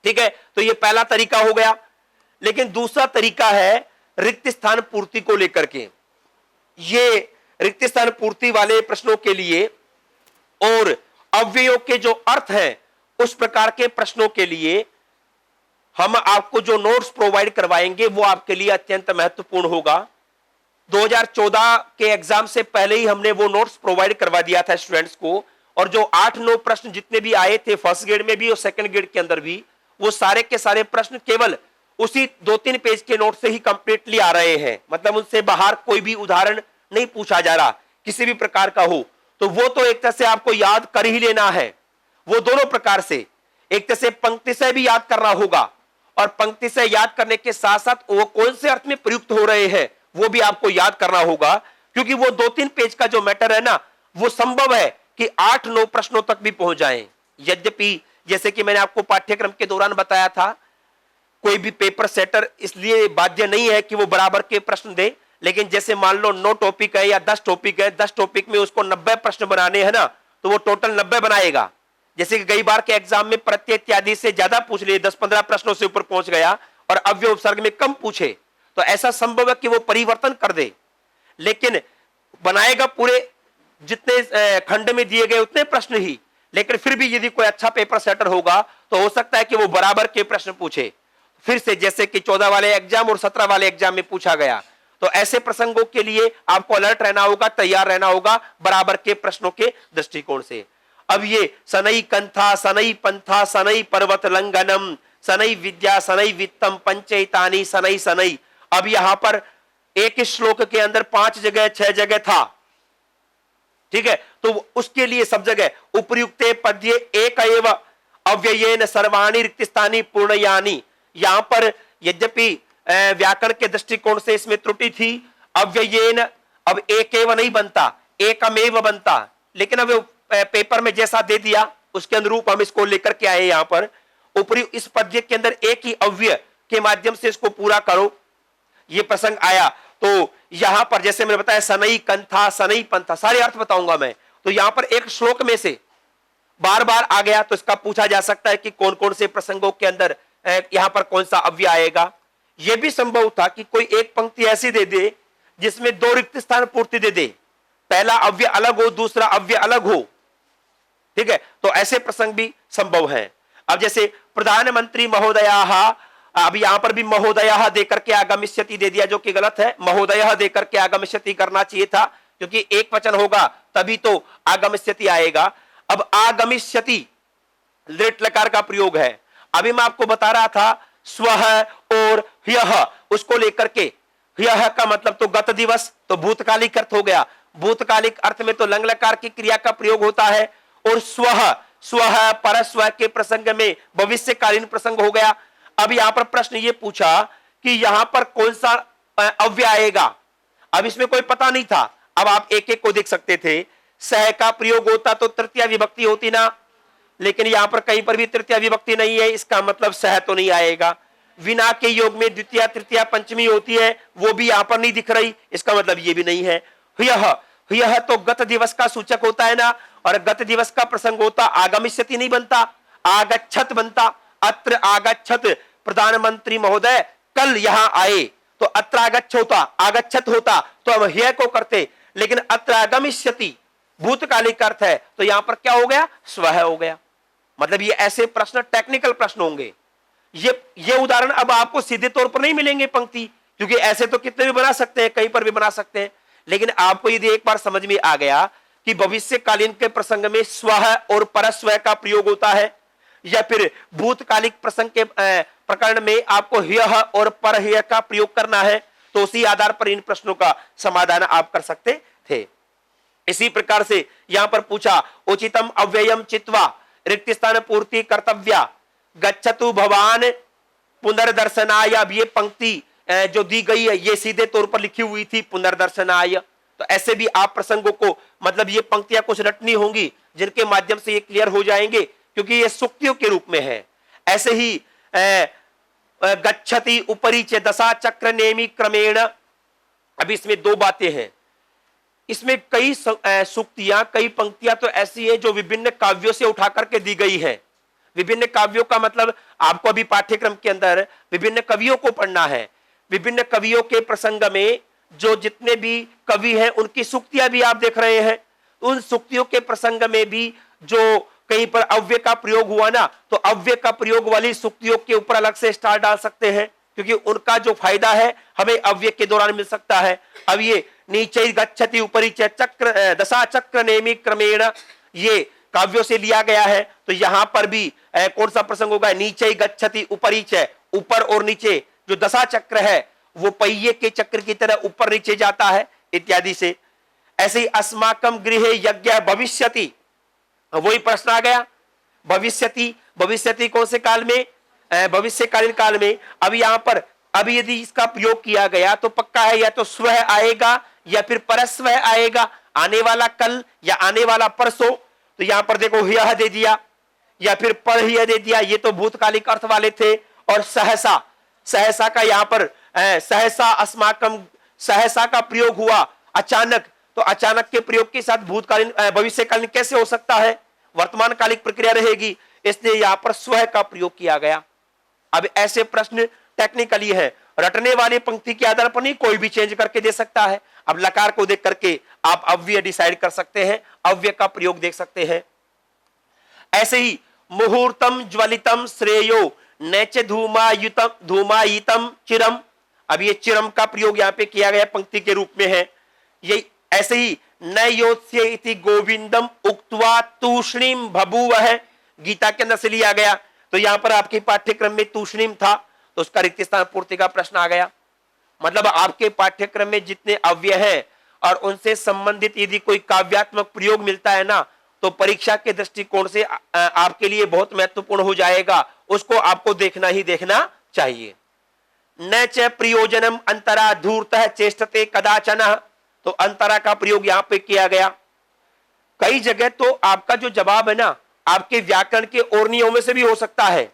ठीक है, तो ये पहला तरीका हो गया। लेकिन दूसरा तरीका है रिक्त स्थान पूर्ति को लेकर के। ये रिक्त स्थान पूर्ति वाले प्रश्नों के लिए और अव्ययों के जो अर्थ हैं उस प्रकार के प्रश्नों के लिए हम आपको जो नोट्स प्रोवाइड करवाएंगे वो आपके लिए अत्यंत महत्वपूर्ण होगा। 2014 के एग्जाम से पहले ही हमने वो नोट्स प्रोवाइड करवा दिया था स्टूडेंट्स को, और जो 8-9 प्रश्न जितने भी आए थे फर्स्ट ग्रेड में भी और सेकंड ग्रेड के अंदर भी, वो सारे के सारे प्रश्न केवल उसी 2-3 पेज के नोट से ही कंप्लीटली आ रहे हैं, मतलब उनसे बाहर कोई भी उदाहरण नहीं पूछा जा रहा किसी भी प्रकार का हो। तो वो तो एक तरह से आपको याद कर ही लेना है, वो दोनों प्रकार से, एक तरह से पंक्ति से भी याद करना होगा और पंक्ति से याद करने के साथ साथ वो कौन से अर्थ में प्रयुक्त हो रहे हैं वो भी आपको याद करना होगा, क्योंकि वो 2-3 पेज का जो मैटर है ना, वो संभव है कि 8-9 प्रश्नों तक भी पहुंच जाएं। यद्यपि जैसे कि मैंने आपको पाठ्यक्रम के दौरान बताया था, कोई भी पेपर सेटर इसलिए बाध्य नहीं है कि वो बराबर के प्रश्न दे, लेकिन जैसे मान लो 9 टॉपिक है या 10 टॉपिक है, 10 टॉपिक में उसको 90 प्रश्न बनाने हैं ना, तो वो टोटल 90 बनाएगा। जैसे कि कई बार के एग्जाम में प्रत्यय इत्यादि से ज्यादा पूछ लिए, 10-15 प्रश्नों से ऊपर पहुंच गया और अव्यय उपसर्ग में कम पूछे, तो ऐसा संभव है कि वो परिवर्तन कर दे, लेकिन बनाएगा पूरे जितने खंड में दिए गए उतने प्रश्न ही। लेकिन फिर भी यदि कोई अच्छा पेपर सेटर होगा तो हो सकता है कि वो बराबर के प्रश्न पूछे फिर से, जैसे कि 14 वाले एग्जाम और 17 वाले एग्जाम में पूछा गया। तो ऐसे प्रसंगों के लिए आपको अलर्ट रहना होगा, तैयार रहना होगा बराबर के प्रश्नों के दृष्टिकोण से। अब ये सनई कंथा, सनई पंथा, सनई पर्वत लंघनम, सनई विद्या, सनई वित्तम, पंचैतानी, सनई सनई। अब यहां पर एक श्लोक के अंदर 5 जगह 6 जगह था, ठीक है, तो उसके लिए सब जगह उपर्युक्ते पद्ये एक एव अव्ययेन सर्वाणि रिक्तस्थानि पूर्णयानि। यहां पर यद्यपि व्याकरण के दृष्टिकोण से इसमें त्रुटि थी, अव्ययेन अब एक एव नहीं बनता, एकमेव बनता, लेकिन अब पेपर में जैसा दे दिया उसके अनुरूप हम इसको लेकर के आए। यहां पर उपर्युक्त इस पद्य के अंदर एक ही अव्यय के माध्यम से इसको पूरा करो, ये प्रसंग आया। तो यहां पर जैसे मैंने बताया सनई कंथा, सनई पंथा, सारे अर्थ बताऊंगा मैं। तो यहां पर एक श्लोक में से बार बार आ गया, तो इसका पूछा जा सकता है कि कौन कौन से प्रसंगों के अंदर यहां पर कौन सा अव्यय आएगा। यह भी संभव था कि कोई एक पंक्ति ऐसी दे दे जिसमें 2 रिक्त स्थान पूर्ति दे दे, पहला अव्यय अलग हो दूसरा अव्यय अलग हो, ठीक है, तो ऐसे प्रसंग भी संभव है। अब जैसे प्रधानमंत्री महोदयाः, अब यहां पर भी महोदयाः देकर के आगमिष्यति दे दिया, जो कि गलत है, महोदयः देकर के आगमिष्यति करना चाहिए था, क्योंकि एक वचन होगा तभी तो आगमिष्यति आएगा। अब आगमिष्यति लिट लकार का प्रयोग है। अभी मैं आपको बता रहा था स्वः और ह्यः, उसको लेकर के यह का मतलब तो गत दिवस, तो भूतकालिक अर्थ हो गया। भूतकालिक अर्थ में तो लंग लकार की क्रिया का प्रयोग होता है। और स्वह, स्वह परस्व के प्रसंग में भविष्यकालीन प्रसंग हो गया। अब यहां पर प्रश्न ये पूछा कि यहां पर कौन सा अव्यय आएगा। अब इसमें कोई पता नहीं था। अब आप एक एक को देख सकते थे। सह का प्रयोग होता तो तृतीया विभक्ति होती ना, लेकिन यहां पर कहीं पर भी तृतीया विभक्ति नहीं है, इसका मतलब सह तो नहीं आएगा। विना के योग में द्वितीय तृतीया पंचमी होती है, वो भी यहां पर नहीं दिख रही, इसका मतलब ये भी नहीं है। यह तो गत दिवस का सूचक होता है ना, और गत दिवस का प्रसंग होता, आगमिष्यति नहीं बनता, आगच्छत बनता। अत्र आगच्छत प्रधानमंत्री महोदय कल यहां आए, तो अत्र आगच्छ होता, आगच्छत होता, तो हम ह्य को करते। लेकिन अत्र आगमिष्यति भूतकालिक अर्थ है, तो यहां पर क्या हो गया, स्वह हो गया। मतलब ये ऐसे प्रश्न टेक्निकल प्रश्न होंगे। ये उदाहरण अब आपको सीधे तौर पर नहीं मिलेंगे पंक्ति, क्योंकि ऐसे तो कितने भी बना सकते हैं, कहीं पर भी बना सकते हैं। लेकिन आपको यदि एक बार समझ में आ गया कि भविष्यकालीन के प्रसंग में स्वह और परस्वह का प्रयोग होता है, या फिर भूतकालिक प्रसंग के प्रकरण में आपको ह्यः और परह्यः का प्रयोग करना है, तो उसी आधार पर इन प्रश्नों का समाधान आप कर सकते थे। इसी प्रकार से यहां पर पूछा, उचितम अव्ययम चित्वा रिक्त स्थान पूर्ति कर्तव्या गच्छतु भवान पुनर्दर्शनाय। अब ये पंक्ति जो दी गई है, ये सीधे तौर पर लिखी हुई थी पुनर्दर्शनाय। तो ऐसे भी आप प्रसंगों को, मतलब ये पंक्तियां कुछ रटनी होंगी जिनके माध्यम से ये क्लियर हो जाएंगे, क्योंकि ये सूक्तियों के रूप में है। ऐसे ही गच्छति उपरि च दशा चक्र नेमि क्रमेण। अब इसमें दो बातें हैं। इसमें कई सूक्तियां, कई पंक्तियां तो ऐसी है जो विभिन्न काव्यों से उठा करके दी गई है। विभिन्न काव्यों का मतलब आपको अभी पाठ्यक्रम के अंदर विभिन्न कवियों को पढ़ना है। विभिन्न कवियों के प्रसंग में जो जितने भी कवि हैं उनकी सूक्तियां भी आप देख रहे हैं। उन सूक्तियों के प्रसंग में भी जो कहीं पर अव्यय का प्रयोग हुआ ना, तो अव्यय का प्रयोग वाली सूक्तियों के ऊपर अलग से स्टार डाल सकते हैं, क्योंकि उनका जो फायदा है हमें अव्यय के दौरान मिल सकता है। अब ये नीचे गच्छति उपरि च चक्र दशा चक्र नेमि क्रमेण, ये काव्यों से लिया गया है। तो यहां पर भी कौन सा प्रसंग होगा, नीचे गच्छति उपरि च, ऊपर और नीचे जो दशा चक्र है वो पहिए के चक्र की तरह ऊपर नीचे जाता है इत्यादि से। ऐसे ही अस्माकम गृहे यज्ञ भविष्यति, वही प्रश्न आ गया। भविष्यति, भविष्यति कौन से काल में, भविष्यकालीन काल में। अब यहां पर अभी यदि इसका प्रयोग किया गया तो पक्का है, या तो स्वह आएगा या फिर परस्वह आएगा, आने वाला कल या आने वाला परसों। तो यहां पर देखो ह्यः दे दिया या फिर परह्यः दे दिया, ये तो भूतकालिक अर्थ वाले थे। और सहसा, सहसा का यहां पर सहसा अस्माकम, सहसा का प्रयोग हुआ अचानक, तो अचानक के प्रयोग के साथ भूतकालीन भविष्यकालीन कैसे हो सकता है, वर्तमान कालिक प्रक्रिया रहेगी, इसलिए यहां पर स्वह का प्रयोग किया गया। अब ऐसे प्रश्न टेक्निकली है, रटने वाली पंक्ति के आधार पर नहीं, कोई भी चेंज करके दे सकता है। अब लकार को देख करके आप अव्यय डिसाइड कर सकते हैं, अव्यय का प्रयोग देख सकते हैं। ऐसे ही मुहूर्तम ज्वलितम श्रेयो नैच धूमायुतम धूमायितम चिरम। अब ये चिरम का प्रयोग यहाँ पे किया गया पंक्ति के रूप में है। ये ऐसे ही नयोत्स्य इति गोविंदम उक्त्वा तूष्णीम बभूवः, गीता के अंदर से लिया गया। तो यहां पर आपके पाठ्यक्रम में तूष्णीम था, तो उसका रिक्त स्थान पूर्ति का प्रश्न आ गया। मतलब आपके पाठ्यक्रम में जितने अव्यय हैं और उनसे संबंधित यदि कोई काव्यात्मक प्रयोग मिलता है ना, तो परीक्षा के दृष्टिकोण से आपके लिए बहुत महत्वपूर्ण हो जाएगा। उसको आपको देखना ही देखना चाहिए। न च प्रयोजनम अंतरा धूर्तः चेष्टते कदाचन, तो अंतरा का प्रयोग यहां पे किया गया। कई जगह तो आपका जो जवाब है ना, आपके व्याकरण के और नियमों से भी हो सकता है।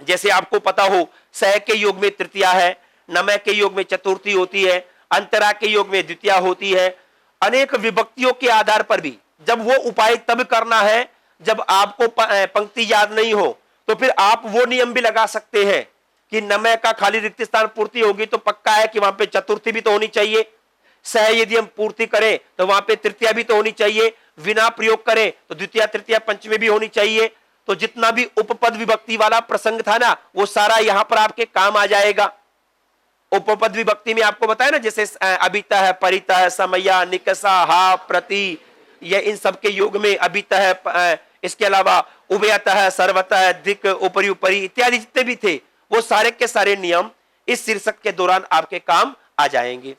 जैसे आपको पता हो सह के योग में तृतीया है, नमय के योग में चतुर्थी होती है, अंतरा के योग में द्वितीया होती है। अनेक विभक्तियों के आधार पर भी जब वो उपाय तब करना है जब आपको पंक्ति याद नहीं हो, तो फिर आप वो नियम भी लगा सकते हैं कि नमय का खाली रिक्त स्थान पूर्ति होगी तो पक्का है कि वहां पे चतुर्थी भी तो होनी चाहिए। सह यदि हम पूर्ति करें तो वहां पे तृतीया भी तो होनी चाहिए। विना प्रयोग करें तो द्वितीय तृतीया पंचमी भी होनी चाहिए। तो जितना भी उपपद विभक्ति वाला प्रसंग था ना, वो सारा यहां पर आपके काम आ जाएगा। उपपद विभक्ति में आपको बताया ना, जैसे अभितः परितः समया निकषा हा प्रति, ये इन सबके योग में अभितः, इसके अलावा उभयतः सर्वतः दिक् उपरि उपरि इत्यादि जितने भी थे, वो सारे के सारे नियम इस शीर्षक के दौरान आपके काम आ जाएंगे।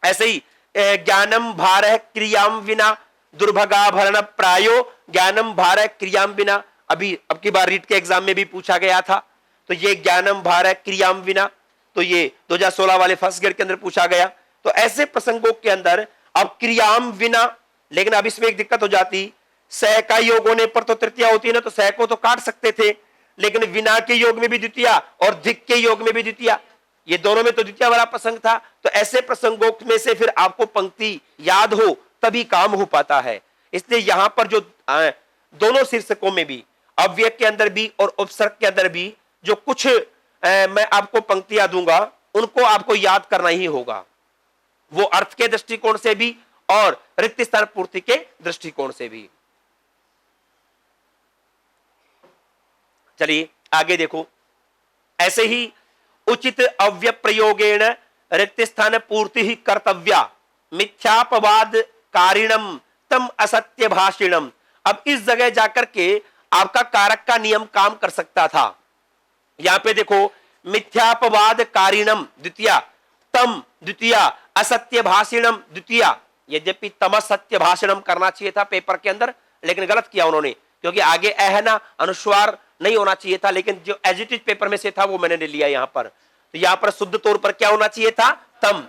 ऐसे ही ज्ञानम भारः क्रियाम विना दुर्भगाभरण प्रायो, ज्ञानम भारः क्रियाम बिना, अभी अब की बार रीट के एग्जाम में भी पूछा गया था। तो ये ज्ञानम भारः क्रियाम विना, तो ये 2016 वाले फर्स्ट ग्रेड के अंदर पूछा गया। तो ऐसे प्रसंगों के अंदर अब क्रियाम विना, लेकिन अब इसमें एक दिक्कत हो जाती, सह का योग होने पर तो तृतीया होती है ना, तो सह को तो काट सकते थे, लेकिन विना के योग में भी द्वितीया और धिक के योग में भी द्वितीया, ये दोनों में तो द्वितीय वाला प्रसंग था। तो ऐसे प्रसंगों में से फिर आपको पंक्ति याद हो तभी काम हो पाता है। इसलिए यहां पर जो दोनों शीर्षकों में भी, अव्यय के अंदर भी और उपसर्ग के अंदर भी, जो कुछ मैं आपको पंक्तियां दूंगा उनको आपको याद करना ही होगा, वो अर्थ के दृष्टिकोण से भी और रिक्त स्थान पूर्ति के दृष्टिकोण से भी। चलिए आगे देखो, ऐसे ही उचित अव्यय प्रयोगेण रिक्त स्थान पूर्ति ही कर्तव्या मिथ्यापवाद कारिणम तम असत्य भाषिणम। अब इस जगह जाकर के आपका कारक का नियम काम कर सकता था। यहां पे देखो, मिथ्यापवाद कारिणम द्वितीया, तम द्वितीया, असत्य भाषिणम द्वितीया। यद्यपि तम सत्य भाषणम करना चाहिए था पेपर के अंदर, लेकिन गलत किया उन्होंने, क्योंकि आगे है ना अनुस्वार नहीं होना चाहिए था, लेकिन जो एजिटेड पेपर में से था वो मैंने लिया यहां पर। तो यहां पर शुद्ध तौर पर क्या होना चाहिए था, तम।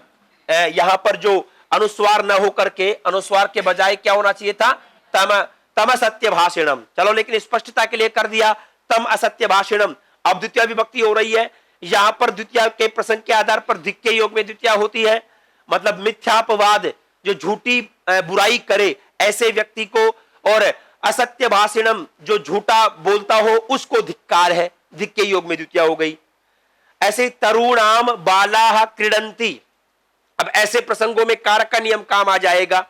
यहां पर जो अनुस्वार न होकर के अनुस्वार के बजाय क्या होना चाहिए था, तम, तम असत्य भाषिणम। चलो, लेकिन स्पष्टता के लिए कर दिया तम असत्य भाषिणम। अब द्वितीय विभक्ति हो रही है, यहां पर द्वितीय के प्रसंग के आधार पर धिक के योग में द्वितीय होती है, मतलब मिथ्यापवाद, जो झूठी बुराई करे ऐसे व्यक्ति को, और असत्य भाषिणम, जो झूठा बोलता हो उसको धिक्कार है, धिक के योग में द्वितीय हो गई। ऐसे तरुणाम बालाह क्रीडंती, अब ऐसे प्रसंगों में कारक का नियम काम आ जाएगा।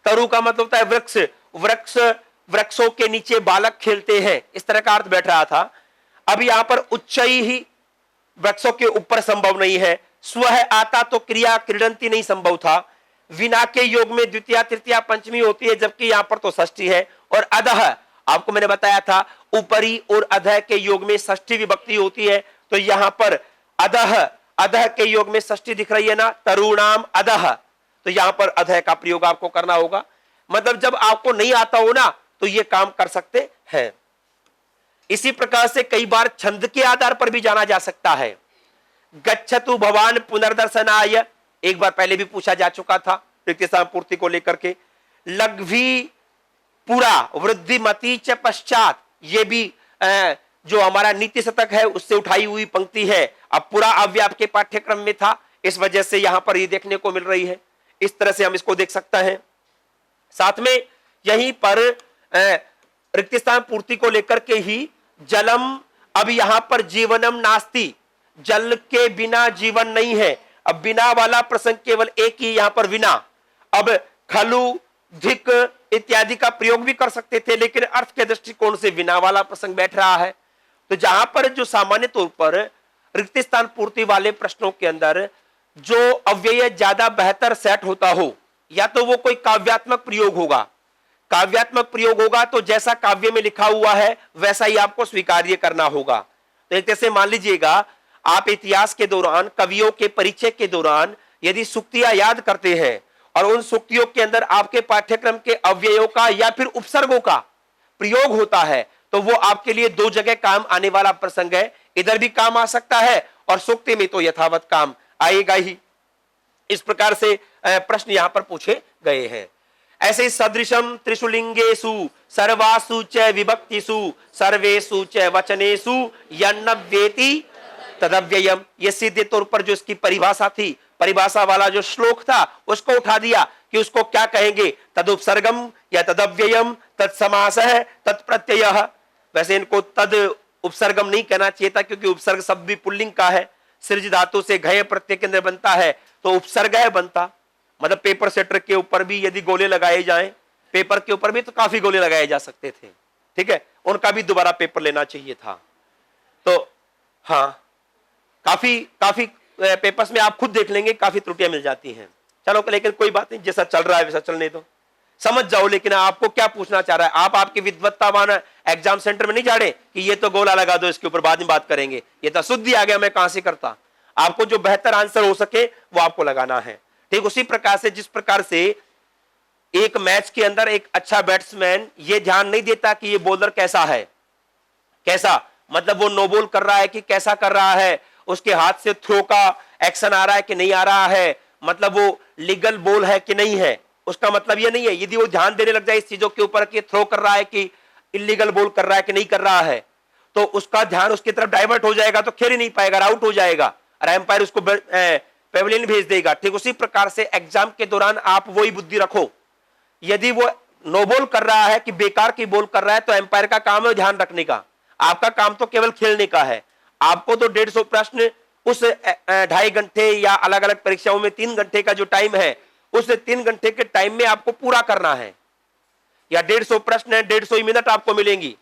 तरु का मतलब होता है वृक्ष, वृक्ष, वृक्षों के नीचे बालक खेलते हैं, इस तरह का अर्थ बैठ रहा था। अब यहां पर उच्चई ही वृक्षों के ऊपर संभव नहीं है, स्व आता तो क्रिया क्रीडंती नहीं संभव था। विना के योग में द्वितीय तृतीया पंचमी होती है, जबकि यहां पर तो षष्ठी है। और अधः, आपको मैंने बताया था ऊपरी और अधः के योग में षष्ठी विभक्ति होती है, तो यहां पर अधः, अधः के योग में षष्ठी दिख रही है ना, तरुणाम अधः, तो यहां पर अधः का प्रयोग आपको करना होगा। मतलब जब आपको नहीं आता हो ना तो ये काम कर सकते हैं। इसी प्रकार से कई बार छंद के आधार पर भी जाना जा सकता है। गच्छतु भवान पुनर्दर्शनाय, एक बार पहले भी पूछा जा चुका था रिक्त स्थान पूर्ति को लेकर के। लघ्वी पुरा वृद्धिमती च पश्चात, ये भी जो हमारा नीति शतक है उससे उठाई हुई पंक्ति है। अब पूरा अव्यय आपके पाठ्यक्रम में था, इस वजह से यहां पर ये देखने को मिल रही है। इस तरह से हम इसको देख सकते हैं। साथ में यहीं पर रिक्त स्थान पूर्ति को लेकर के ही जलम, अब यहां पर जीवनम नास्ति, जल के बिना जीवन नहीं है। अब बिना वाला प्रसंग केवल एक ही, यहां पर विना। अब खलु, धिक इत्यादि का प्रयोग भी कर सकते थे, लेकिन अर्थ के दृष्टिकोण से विना वाला प्रसंग बैठ रहा है। तो जहां पर जो सामान्य तौर पर रिक्त स्थान पूर्ति वाले प्रश्नों के अंदर जो अव्यय ज्यादा बेहतर सेट होता हो, या तो वो कोई काव्यात्मक प्रयोग होगा, काव्यात्मक प्रयोग होगा तो जैसा काव्य में लिखा हुआ है वैसा ही आपको स्वीकार्य करना होगा। तो एक तरह से मान लीजिएगा, आप इतिहास के दौरान कवियों के परिचय के दौरान यदि सूक्तियां याद करते हैं और उन सूक्तियों के अंदर आपके पाठ्यक्रम के अव्ययों का या फिर उपसर्गों का प्रयोग होता है, तो वो आपके लिए दो जगह काम आने वाला प्रसंग है। इधर भी काम आ सकता है और सूक्ति में तो यथावत काम आएगा ही। इस प्रकार से प्रश्न यहां पर पूछे गए हैं। ऐसे सदृशम त्रिशुलिंगेषु सर्वासु च विभक्तिषु सर्वेषु च वचनेषु यन्नव्येति तदव्ययम, ये सीधे तौर पर जो इसकी परिभाषा थी, परिभाषा वाला जो श्लोक था उसको उठा दिया कि उसको क्या कहेंगे, तदुपसर्गम या तदव्ययम, तत्समासः, तत्प्रत्ययः। वैसे इनको तद उपसर्गम नहीं कहना चाहिए था, क्योंकि उपसर्ग शब्द भी पुल्लिंग का है, सृज धातु से घय प्रत्यय के अंदर बनता है, तो उपसर्ग है बनता। मतलब पेपर सेटर के ऊपर भी यदि गोले लगाए जाएं, पेपर के ऊपर भी तो काफी गोले लगाए जा सकते थे, ठीक है, उनका भी दोबारा पेपर लेना चाहिए था। तो हाँ, काफी पेपर्स में आप खुद देख लेंगे काफी त्रुटियां मिल जाती हैं। चलो, लेकिन कोई बात नहीं, जैसा चल रहा है वैसा चलने दो, समझ जाओ। लेकिन आपको क्या पूछना चाह रहा है, आप आपके विद्वत्तावान एग्जाम सेंटर में नहीं जा रहे कि ये तो गोला लगा दो इसके ऊपर बाद में बात करेंगे, ये तो शुद्ध ही आ गया, मैं कहां से करता। आपको जो बेहतर आंसर हो सके वो आपको लगाना है। ठीक उसी प्रकार से जिस प्रकार से एक मैच के अंदर एक अच्छा बैट्समैन ये ध्यान नहीं देता कि ये बॉलर कैसा है, कैसा मतलब वो नो बॉल कर रहा है कि कैसा कर रहा है, उसके हाथ से थ्रो का एक्शन आ रहा है कि नहीं आ रहा है, मतलब वो लीगल बॉल है कि नहीं है, उसका मतलब ये नहीं है। यदि वो ध्यान देने लग जाए इस चीजों के ऊपर कि थ्रो कर रहा है कि इलीगल बॉल कर रहा है कि नहीं कर रहा है, तो उसका ध्यान उसकी तरफ डाइवर्ट हो जाएगा, तो खेल ही नहीं पाएगा, आउट हो जाएगा और एम्पायर उसको पेविलियन भेज देगा। ठीक उसी प्रकार से एग्जाम के दौरान आप वही बुद्धि रखो, यदि वो नो बॉल कर रहा है कि बेकार की बॉल कर रहा है तो एम्पायर का काम है ध्यान रखने का, आपका काम तो केवल खेलने का है। आपको तो 150 प्रश्न उस 2.5 घंटे या अलग अलग परीक्षाओं में 3 घंटे का जो टाइम है उस 3 घंटे के टाइम में आपको पूरा करना है, या 150 प्रश्न है 150 ही मिनट आपको मिलेंगी,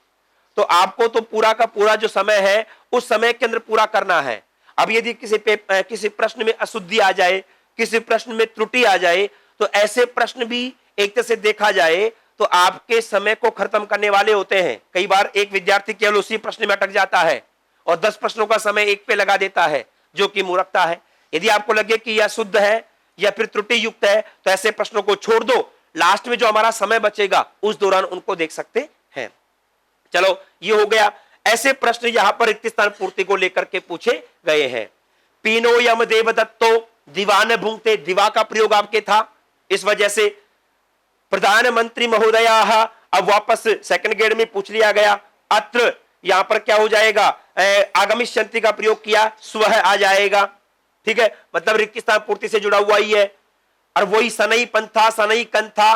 तो आपको तो पूरा का पूरा जो समय है उस समय के अंदर पूरा करना है। अब यदि किसी प्रश्न में अशुद्धि आ जाए, किसी प्रश्न में त्रुटि आ जाए, तो ऐसे प्रश्न भी एक तरह से देखा जाए तो आपके समय को खत्म करने वाले होते हैं। कई बार एक विद्यार्थी केवल उसी प्रश्न में अटक जाता है और 10 प्रश्नों का समय एक पे लगा देता है, जो कि मूर्खता है। यदि आपको लगे कि यह शुद्ध है या फिर त्रुटि युक्त है तो ऐसे प्रश्नों को छोड़ दो, लास्ट में जो हमारा समय बचेगा उस दौरान उनको देख सकते हैं। चलो ये हो गया। ऐसे प्रश्न यहां पर रिक्त स्थान पूर्ति को लेकर के पूछे गए हैं। पीनो यम देव दत्तो दीवान भुंगते, दीवा का प्रयोग आपके था, इस वजह से प्रधानमंत्री महोदया अब वापस सेकंड ग्रेड में पूछ लिया गया। अत्र यहां पर क्या हो जाएगा, आगमिष्यन्ति का प्रयोग किया, स्वः आ जाएगा। ठीक है, मतलब रिक्त स्थान पूर्ति से जुड़ा हुआ ही है। और वही सनई पंथा सनई कंथा,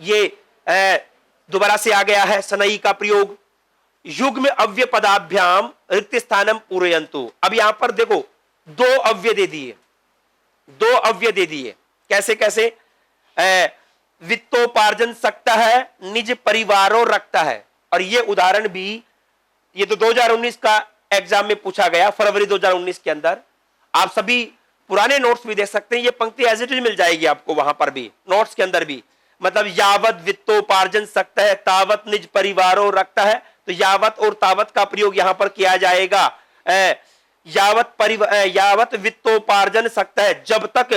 ये दोबारा से आ गया है सनई का प्रयोग। युग्म अव्यय पदाभ्याम रिक्त स्थानम पूरयन्तु। अब यहां पर देखो 2 अव्यय दे दिए, 2 अव्यय दे दिए, कैसे कैसे, वित्तोपार्जन सकता है निज परिवारों रखता है। और ये उदाहरण भी ये तो 2019 का एग्जाम में पूछा गया, फरवरी 2019 के अंदर। आप सभी पुराने नोट्स भी देख सकते हैं, ये पंक्ति एज इट इज मिल जाएगी आपको वहां पर भी, नोट्स के अंदर भी। मतलब यावत वित्तोपार्जन सकता है तावत निज परिवारों रखता है, तो यावत और तावत का प्रयोग यहां पर किया जाएगा। यावत वित्तोपार्जन सकता है, जब तक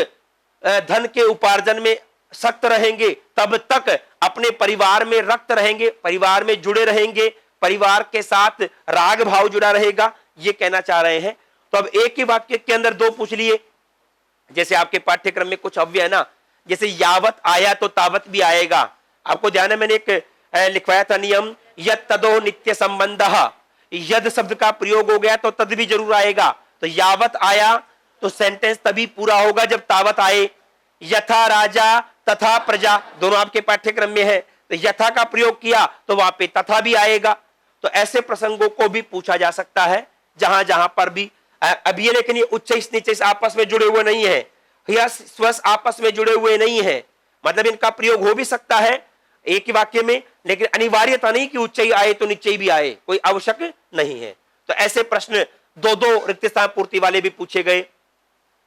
धन के उपार्जन में सख्त रहेंगे तब तक अपने परिवार में रक्त रहेंगे, परिवार में जुड़े रहेंगे, परिवार के साथ राग भाव जुड़ा रहेगा, ये कहना चाह रहे हैं। तो अब एक ही वाक्य के अंदर 2 पूछ लिए। जैसे आपके पाठ्यक्रम में कुछ अव्यय है ना, जैसे यावत आया तो तावत भी आएगा। आपको ध्यान है, मैंने एक लिखवाया था नियम, यद तदो नित्य संबंधः, यद शब्द का प्रयोग हो गया तो तद भी जरूर आएगा। तो यावत आया तो सेंटेंस तभी पूरा होगा जब तावत आए। यथा राजा तथा प्रजा, दोनों आपके पाठ्यक्रम में है, तो यथा का प्रयोग किया तो वहां पे तथा भी आएगा। तो ऐसे प्रसंगों को भी पूछा जा सकता है जहां जहां पर भी। अब ये लेकिन ये उच्च नीचे आपस में जुड़े हुए नहीं है, या स्वस्थ आपस में जुड़े हुए नहीं है, मतलब इनका प्रयोग हो भी सकता है एक ही वाक्य में, लेकिन अनिवार्यता नहीं कि उच्च ही आए तो नीचे भी आए, कोई आवश्यक नहीं है। तो ऐसे प्रश्न 2-2 रिक्त स्थान पूर्ति वाले भी पूछे गए।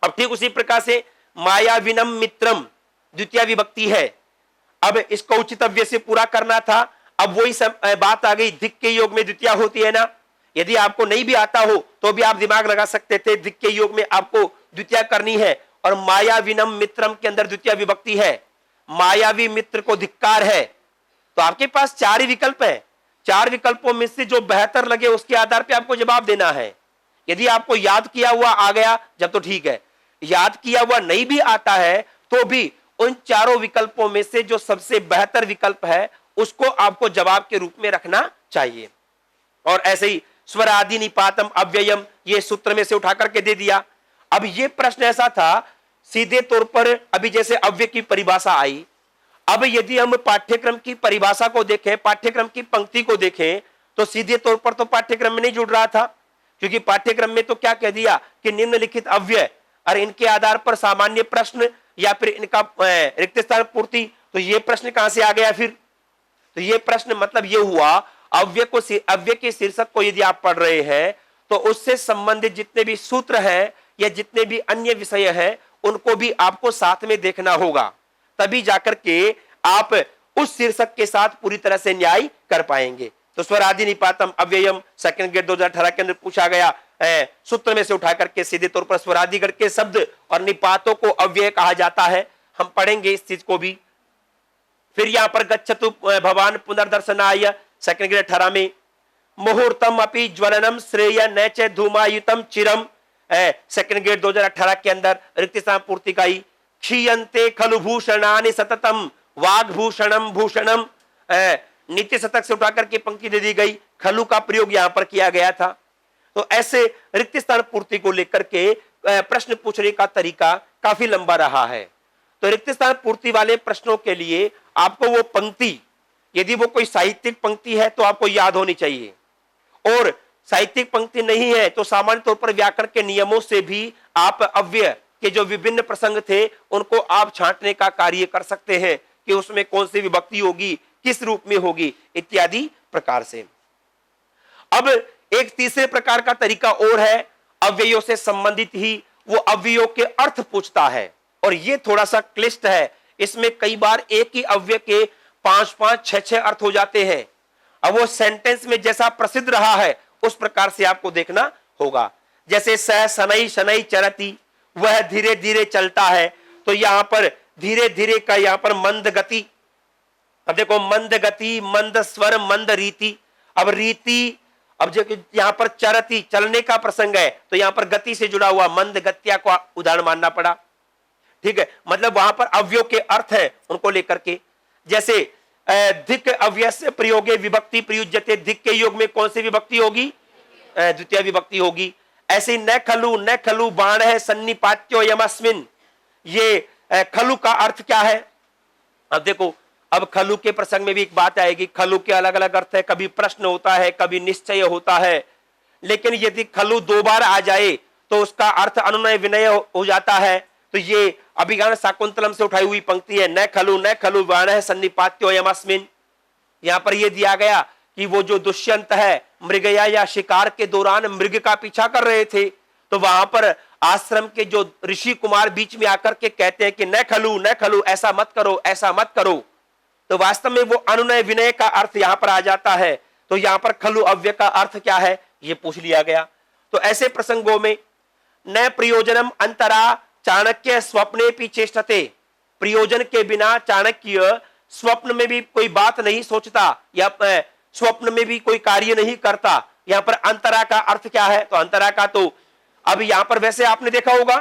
अब ठीक उसी प्रकार से मायाविनम मित्रम द्वितीय विभक्ति है, अब इसको उचितव्य से पूरा करना था। अब वही बात आ गई, धिक् के योग में द्वितीय होती है ना, यदि आपको नहीं भी आता हो तो भी आप दिमाग लगा सकते थे, धिक् के योग में आपको द्वितीय करनी है। और मायाविनम मित्रम के अंदर द्वितीय विभक्ति है, मायावी मित्र को धिक्कार है। तो आपके पास 4 ही विकल्प है, 4 विकल्पों में से जो बेहतर लगे उसके आधार पर आपको जवाब देना है। यदि आपको याद किया हुआ आ गया जब तो ठीक है, याद किया हुआ नहीं भी आता है तो भी उन 4 विकल्पों में से जो सबसे बेहतर विकल्प है उसको आपको जवाब के रूप में रखना चाहिए। और ऐसे ही स्वर आदि निपातम अव्ययम, ये सूत्र में से उठा करके दे दिया। अब ये प्रश्न ऐसा था सीधे तौर पर, अभी जैसे अव्यय की परिभाषा आई, अब यदि हम पाठ्यक्रम की परिभाषा को देखें, पाठ्यक्रम की पंक्ति को देखें, तो सीधे तौर पर तो पाठ्यक्रम में नहीं जुड़ रहा था, क्योंकि पाठ्यक्रम में तो क्या कह दिया कि निम्नलिखित अव्यय और इनके आधार पर सामान्य प्रश्न या फिर इनका रिक्त स्थान पूर्ति। तो ये प्रश्न कहां से आ गया फिर? तो ये प्रश्न मतलब ये हुआ, अव्यय के शीर्षक को यदि आप पढ़ रहे हैं तो उससे संबंधित जितने भी सूत्र हैं या जितने भी अन्य विषय हैं उनको भी आपको साथ में देखना होगा, तभी जाकर के आप उस शीर्षक के साथ पूरी तरह से न्याय कर पाएंगे। तो स्वर आदि निपातम अव्ययम सेकंड ग्रेड 2018 के अंदर पूछा गया, सूत्र में से उठा करके सीधे तौर पर स्वरादिगण के शब्द और निपातों को अव्यय कहा जाता है। हम पढ़ेंगे इस चीज को भी। फिर यहां पर गच्छतु भवान पुनर्दर्शनाय सेकंड ग्रेड 18 में मुहूर्तम अपि ज्वलनम श्रेय न च धूमायुतम चिरम सेकंड ग्रेड 2018 के अंदर रिक्त स्थान पूर्ति का ही क्षीयन्ते खलु भूषणानि सततम वाग्भूषणम भूषणम नित्य शतक से उठाकर के पंक्ति दे दी गई, खलु का प्रयोग यहां पर किया गया था। तो ऐसे रिक्त स्थान पूर्ति को लेकर के प्रश्न पूछने का तरीका काफी लंबा रहा है। तो रिक्त स्थान पूर्ति वाले प्रश्नों के लिए आपको वो पंक्ति, यदि वो कोई साहित्यिक पंक्ति है तो आपको याद होनी चाहिए, और साहित्यिक पंक्ति नहीं है तो सामान्य तौर पर व्याकरण के नियमों से भी आप अव्यय के जो विभिन्न प्रसंग थे उनको आप छांटने का कार्य कर सकते हैं कि उसमें कौन सी विभक्ति होगी, किस रूप में होगी, इत्यादि प्रकार से। अब एक तीसरे प्रकार का तरीका और है, अव्ययों से संबंधित ही वो अव्ययों के अर्थ पूछता है, और ये थोड़ा सा क्लिष्ट है। इसमें कई बार एक ही अव्यय के 5-5, 6-6 अर्थ हो जाते हैं। अब वो सेंटेंस में जैसा प्रसिद्ध रहा है उस प्रकार से आपको देखना होगा। जैसे स शनै शनै चरति, वह धीरे धीरे चलता है, तो यहां पर धीरे धीरे का यहां पर मंद गति। अब देखो मंद गति, मंद स्वर, मंद रीति। अब रीति, अब जो यहां पर चरति चलने का प्रसंग है तो यहां पर गति से जुड़ा हुआ मंद गत्या को उदाहरण मानना पड़ा। ठीक है, मतलब वहां पर अव्ययों के अर्थ है उनको लेकर के। जैसे धिक अव्यय से प्रयोगे विभक्ति प्रयुज्यते, धिक के योग में कौन सी विभक्ति होगी? द्वितीय विभक्ति होगी। ऐसे न खलु बाण है सन्निपात्यो यमस्मिन, ये खलु का अर्थ क्या है? अब देखो, अब खलु के प्रसंग में भी एक बात आएगी। खलु के अलग अलग अर्थ है, कभी प्रश्न होता है, कभी निश्चय होता है। लेकिन यदि खलु 2 बार आ जाए तो उसका अर्थ अनुनय विनय हो जाता है। तो ये अभिज्ञान शाकुंतलम से उठाई हुई पंक्ति है, न खलु बाण है सन्निपात्यो यमस्मिन। यहां पर यह दिया गया कि वो जो दुष्यंत है मृगया या शिकार के दौरान मृग का पीछा कर रहे थे, तो वहां पर आश्रम के जो ऋषि कुमार बीच में आकर के कहते हैं कि न खलु ऐसा मत करो, ऐसा मत करो। तो वास्तव में वो अनुनय विनय का अर्थ यहां पर आ जाता है। तो यहां पर खलु अव्यय का अर्थ क्या है ये पूछ लिया गया। तो ऐसे प्रसंगों में न प्रयोजनम अंतरा चाणक्य स्वप्ने भी चेष्टते, प्रयोजन के बिना चाणक्य स्वप्न में भी कोई बात नहीं सोचता या स्वप्न में भी कोई कार्य नहीं करता। यहां पर अंतरा का अर्थ क्या है? तो अंतरा का तो अब यहां पर वैसे आपने देखा होगा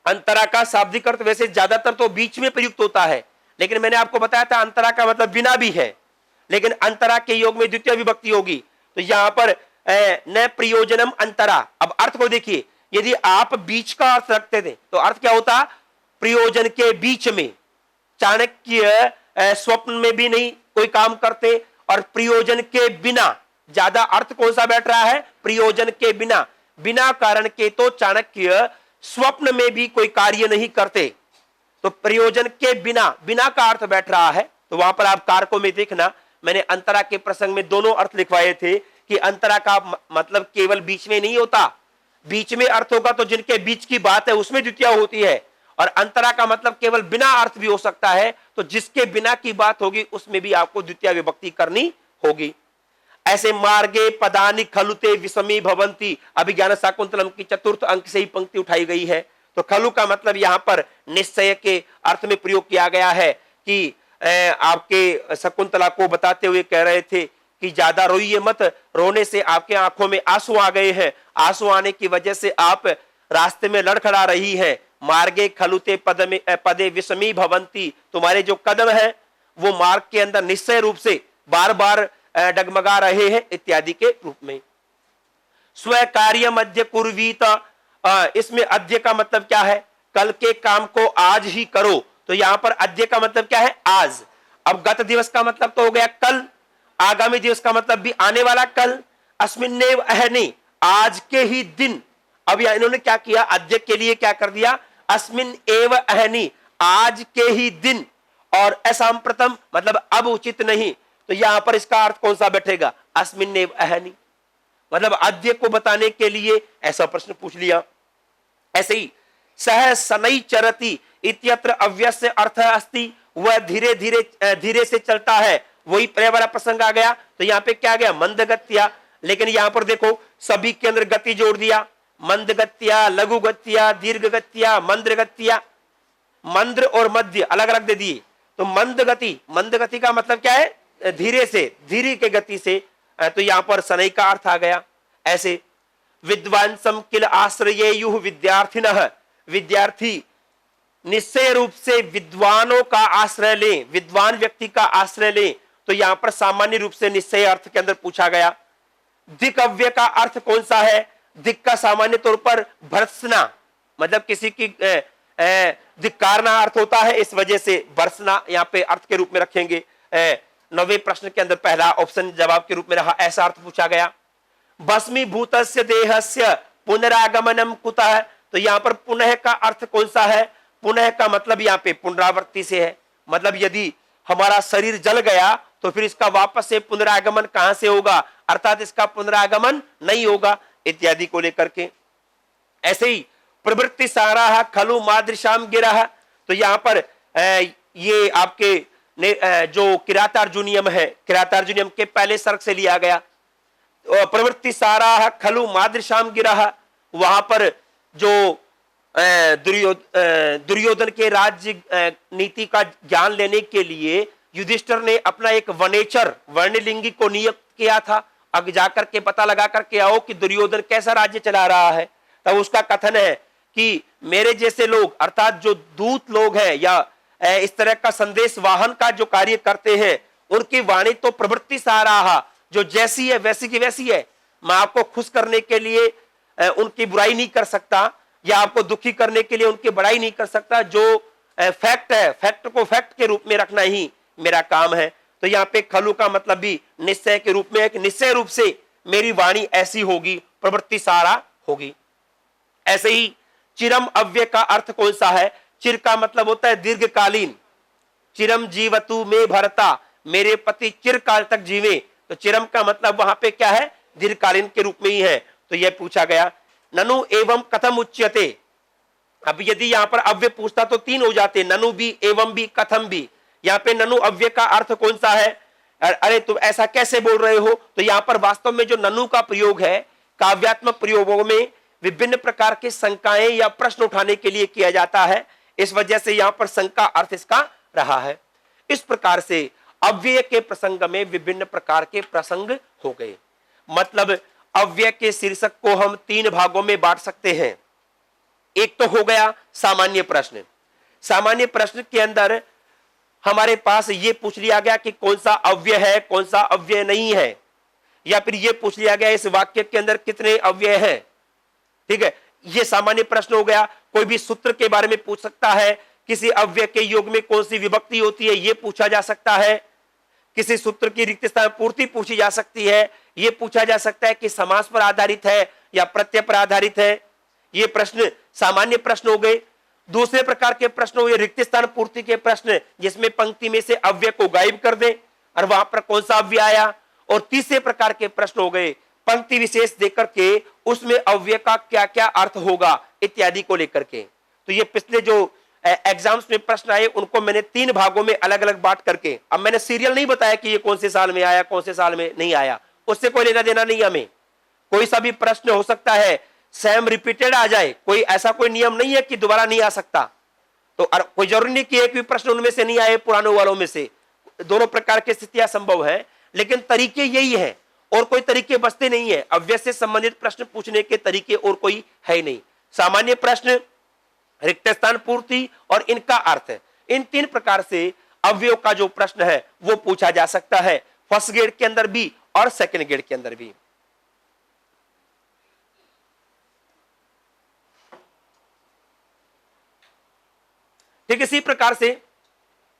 अंतरा का शाब्दिक अर्थ वैसे ज्यादातर तो बीच में प्रयुक्त होता है, लेकिन मैंने आपको बताया था अंतरा का मतलब बिना भी है, लेकिन अंतरा के योग में द्वितीय विभक्ति होगी। तो यहां पर न प्रयोजनम अंतरा। अब अर्थ को देखिए, यदि आप बीच का अर्थ रखते थे तो अर्थ क्या होता? प्रयोजन के बीच में। चाणक्य स्वप्न में भी नहीं कोई काम करते, और प्रयोजन के बिना, ज्यादा अर्थ कौन सा बैठ रहा है? प्रयोजन के बिना, बिना कारण के तो चाणक्य स्वप्न में भी कोई कार्य नहीं करते। तो प्रयोजन के बिना, बिना का अर्थ बैठ रहा है। तो वहां पर आप कारकों में देखना, मैंने अंतरा के प्रसंग में दोनों अर्थ लिखवाए थे कि अंतरा का मतलब केवल बीच में नहीं होता। बीच में अर्थ होगा तो जिनके बीच की बात है उसमें द्वितीय होती है, और अंतरा का मतलब केवल बिना अर्थ भी हो सकता है। तो जिसके बिना की बात होगी उसमें भी आपको द्वितीय विभक्ति करनी होगी। ऐसे मार्गे पदानि खलुते विषमी भवंती, अभिज्ञान शाकुंतलम की 4th अंक से ही पंक्ति उठाई गई है। तो खलु का मतलब यहां पर निश्चय के अर्थ में प्रयोग किया गया है कि आपके शकुंतला को बताते हुए कह रहे थे कि ज्यादा रोइए मत, रोने से आपके आंखों में आंसू आ गए हैं, आंसू आने की वजह से आप रास्ते में लड़खड़ा रही है। मार्गे खलुते पदे विषमी भवंती, तुम्हारे जो कदम है वो मार्ग के अंदर निश्चय रूप से बार बार डगमगा रहे हैं, इत्यादि के रूप में। स्व कार्य मध्य कुर्वीत, इसमें अद्य का मतलब क्या है? कल के काम को आज ही करो। तो यहां पर अद्य का मतलब क्या है? आज। अब गत दिवस का मतलब तो हो गया कल, आगामी दिवस का मतलब भी आने वाला कल। अस्मिन्नेव अहनि, आज के ही दिन। अब यहां इन्होंने क्या किया? अद्य के लिए क्या कर दिया? अस्मिन एव अहनि, आज के ही दिन। और असंप्रतम मतलब अब उचित नहीं। तो यहां पर इसका अर्थ कौन सा बैठेगा? अस्मिन्नेव अहनि, मतलब अद्य को बताने के लिए ऐसा प्रश्न पूछ लिया। ऐसे ही सह शनै चरति इत्यत्र अव्यस्य अर्थ अस्ति, वह धीरे धीरे धीरे से चलता है, वही पर्याय वाला प्रसंग आ गया। तो यहाँ पे क्या आ गया? मंदगत्या। लेकिन यहां पर देखो सभी के अंदर गति जोड़ दिया, मंद गत्या, लघु गत्या, दीर्घ गत्या, मंद्र गत्या, मंद्र और मध्य अलग अलग दे दिए। तो मंद गति का मतलब क्या है? धीरे से, धीरे के गति से। तो यहां पर शनै का अर्थ आ गया। ऐसे विद्वांसम किल आश्रयेयुः विद्यार्थिनः, विद्यार्थी निश्चय रूप से विद्वानों का आश्रय लें, विद्वान व्यक्ति का आश्रय लें। तो यहां पर सामान्य रूप से निश्चय अर्थ के अंदर पूछा गया। दिक् अव्यय का अर्थ कौन सा है? दिक् का सामान्य तौर पर भर्त्सना, मतलब किसी की धिक्कारना अर्थ होता है, इस वजह से भर्त्सना यहां पे अर्थ के रूप में रखेंगे। 9वें प्रश्न के अंदर पहला ऑप्शन जवाब के रूप में रहा, ऐसा अर्थ पूछा गया। भस्मीभूतस्य देहस्य पुनरागमनम कुतः, तो यहां पर पुनः का अर्थ कौन सा है? पुनः का मतलब यहां पे पुनरावृत्ति से है, मतलब यदि हमारा शरीर जल गया तो फिर इसका वापस से पुनरागमन कहां से होगा, अर्थात इसका पुनरागमन नहीं होगा, इत्यादि को लेकर के। ऐसे ही प्रवृत्ति सारा खलु मादृशाम गिरह, तो यहां पर ये आपके जो किरातार्जुनियम है, किरातार्जुनियम के पहले सर्ग से लिया गया। प्रवृत्ति सारा खलु मादृशाम गिरह, वहां पर जो दुर्योधन के राज्य नीति का ज्ञान लेने के लिए युधिष्ठिर ने अपना एक वनेचर, वर्णलिंगी को नियुक्त किया था। अब जाकर के पता लगा करके आओ कि दुर्योधन कैसा राज्य चला रहा है। तब उसका कथन है कि मेरे जैसे लोग, अर्थात जो दूत लोग हैं या इस तरह का संदेश वाहन का जो कार्य करते हैं, उनकी वाणी तो प्रवृत्ति साराहा, जो जैसी है वैसी की वैसी है। मैं आपको खुश करने के लिए उनकी बुराई नहीं कर सकता, या आपको दुखी करने के लिए उनकी बड़ाई नहीं कर सकता। जो फैक्ट है, फैक्ट को फैक्ट के रूप में रखना ही मेरा काम है। तो यहाँ पे खलु का मतलब भी निश्चय के रूप में है कि निश्चय रूप से मेरी वाणी ऐसी होगी, प्रवृत्ति सारा होगी। ऐसे ही चिरम अव्यय का अर्थ कौन सा है? चिर का मतलब होता है दीर्घकालीन। चिरम जीवतु में भरता, मेरे पति चिरकाल तक जीवे। तो चिरम का मतलब वहां पे क्या है? दीर्घकालीन के रूप में ही है। तो यह पूछा गया। ननु एवं कथम उच्यते, अब यदि यहां पर अव्यय पूछता तो 3 हो जाते, ननु भी, एवं भी, कथम भी। यहां पे ननु अव्यय का अर्थ कौन सा है? अरे तुम ऐसा कैसे बोल रहे हो? तो यहां पर वास्तव में जो ननु का प्रयोग है, काव्यात्मक प्रयोगों में विभिन्न प्रकार के शंकाएं या प्रश्न उठाने के लिए किया जाता है। इस वजह से यहां पर शंका अर्थ इसका रहा है। इस प्रकार से अव्यय के प्रसंग में विभिन्न प्रकार के प्रसंग हो गए। मतलब अव्यय के शीर्षक को हम 3 भागों में बांट सकते हैं। एक तो हो गया सामान्य प्रश्न। सामान्य प्रश्न के अंदर हमारे पास ये पूछ लिया गया कि कौन सा अव्यय है, कौन सा अव्यय नहीं है, या फिर ये पूछ लिया गया इस वाक्य के अंदर कितने अव्यय हैं। ठीक है, ये सामान्य प्रश्न हो गया। कोई भी सूत्र के बारे में पूछ सकता है, किसी अव्यय के योग में कौन सी विभक्ति होती है ये पूछा जा सकता है, किसी सूत्र की रिक्त स्थान पूर्ति पूछी जा सकती है, ये पूछा जा सकता है कि समास पर आधारित है या प्रत्यय पर आधारित है। ये प्रश्न सामान्य प्रश्न हो गए। दूसरे प्रकार के प्रश्न हुए रिक्त स्थान पूर्ति के प्रश्न, जिसमें पंक्ति में से अव्यय को गायब कर दें और वहां पर कौन सा अव्यय आया। और तीसरे प्रकार के प्रश्न हो गए पंक्ति विशेष देकर के उसमें अव्यय का क्या क्या अर्थ होगा इत्यादि को लेकर के। तो ये पिछले जो एग्जाम्स में प्रश्न आए उनको मैंने 3 भागों में अलग अलग बांट करके, अब मैंने सीरियल नहीं बताया कि ये कौन से साल में आया, कौन से साल में नहीं आया, उससे कोई लेना देना नहीं। हमें कोई सा भी प्रश्न हो सकता है सेम रिपीटेड आ जाए, कोई ऐसा कोई नियम नहीं है कि दोबारा नहीं आ सकता। तो कोई जरूरी नहीं कि एक भी प्रश्न उनमें से नहीं आए, पुराने वालों में से। दोनों प्रकार की स्थितियां संभव है, लेकिन तरीके यही है और कोई तरीके बचते नहीं है। अव्यय से संबंधित प्रश्न पूछने के तरीके और कोई है ही नहीं। सामान्य प्रश्न, रिक्त स्थान पूर्ति और इनका अर्थ, इन 3 प्रकार से अव्ययों का जो प्रश्न है वो पूछा जा सकता है, फर्स्ट ग्रेड के अंदर भी और सेकंड ग्रेड के अंदर भी। ठीक इसी प्रकार से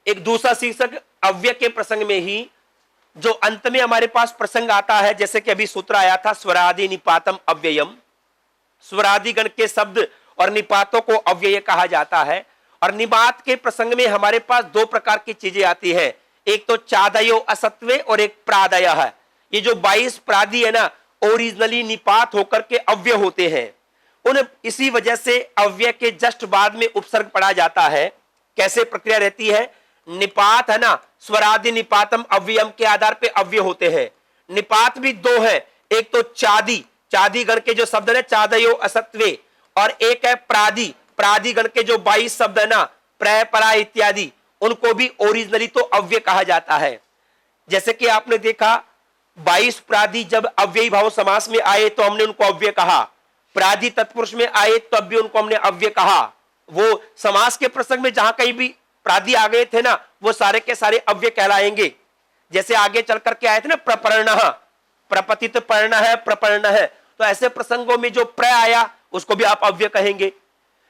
एक दूसरा शीर्षक अव्यय के प्रसंग में ही जो अंत में हमारे पास प्रसंग आता है, जैसे कि अभी सूत्र आया था स्वरादि निपातम अव्ययम। स्वरादि गण के शब्द और निपातों को अव्यय कहा जाता है। और निपात के प्रसंग में हमारे पास 2 प्रकार की चीजें आती है, एक तो चादयो असत्वे और एक प्रादय है। ये जो 22 प्रादि है ना, ओरिजिनली निपात होकर के अव्यय होते हैं। उन इसी वजह से अव्यय के जस्ट बाद में उपसर्ग पड़ा जाता है। कैसे प्रक्रिया रहती है? निपात है ना, स्वरादि निपातम अव्ययम के आधार पे अव्यय होते हैं। निपात भी 2 है, एक तो चादी, चादी गण के जो शब्द है चादयो असत्वे, और एक है प्रादि, प्रादि गण के जो 22 शब्द है ना प्रय परा इत्यादि, उनको भी ओरिजिनली तो अव्यय कहा जाता है। जैसे कि आपने देखा 22 प्रादि जब अव्ययी भाव समास में आए तो हमने उनको अव्यय कहा, प्रादि तत्पुरुष में आए तब भी उनको हमने अव्यय कहा। वो समास के प्रसंग में जहां कहीं भी प्रादि आ गए थे ना वो सारे के सारे अव्यय कहलाएंगे। जैसे आगे चल करके आए थे ना प्रपर्ण, प्रपतित पर्ण है, प्रपर्ण है, तो ऐसे प्रसंगों में जो प्र आया उसको भी आप अव्यय कहेंगे।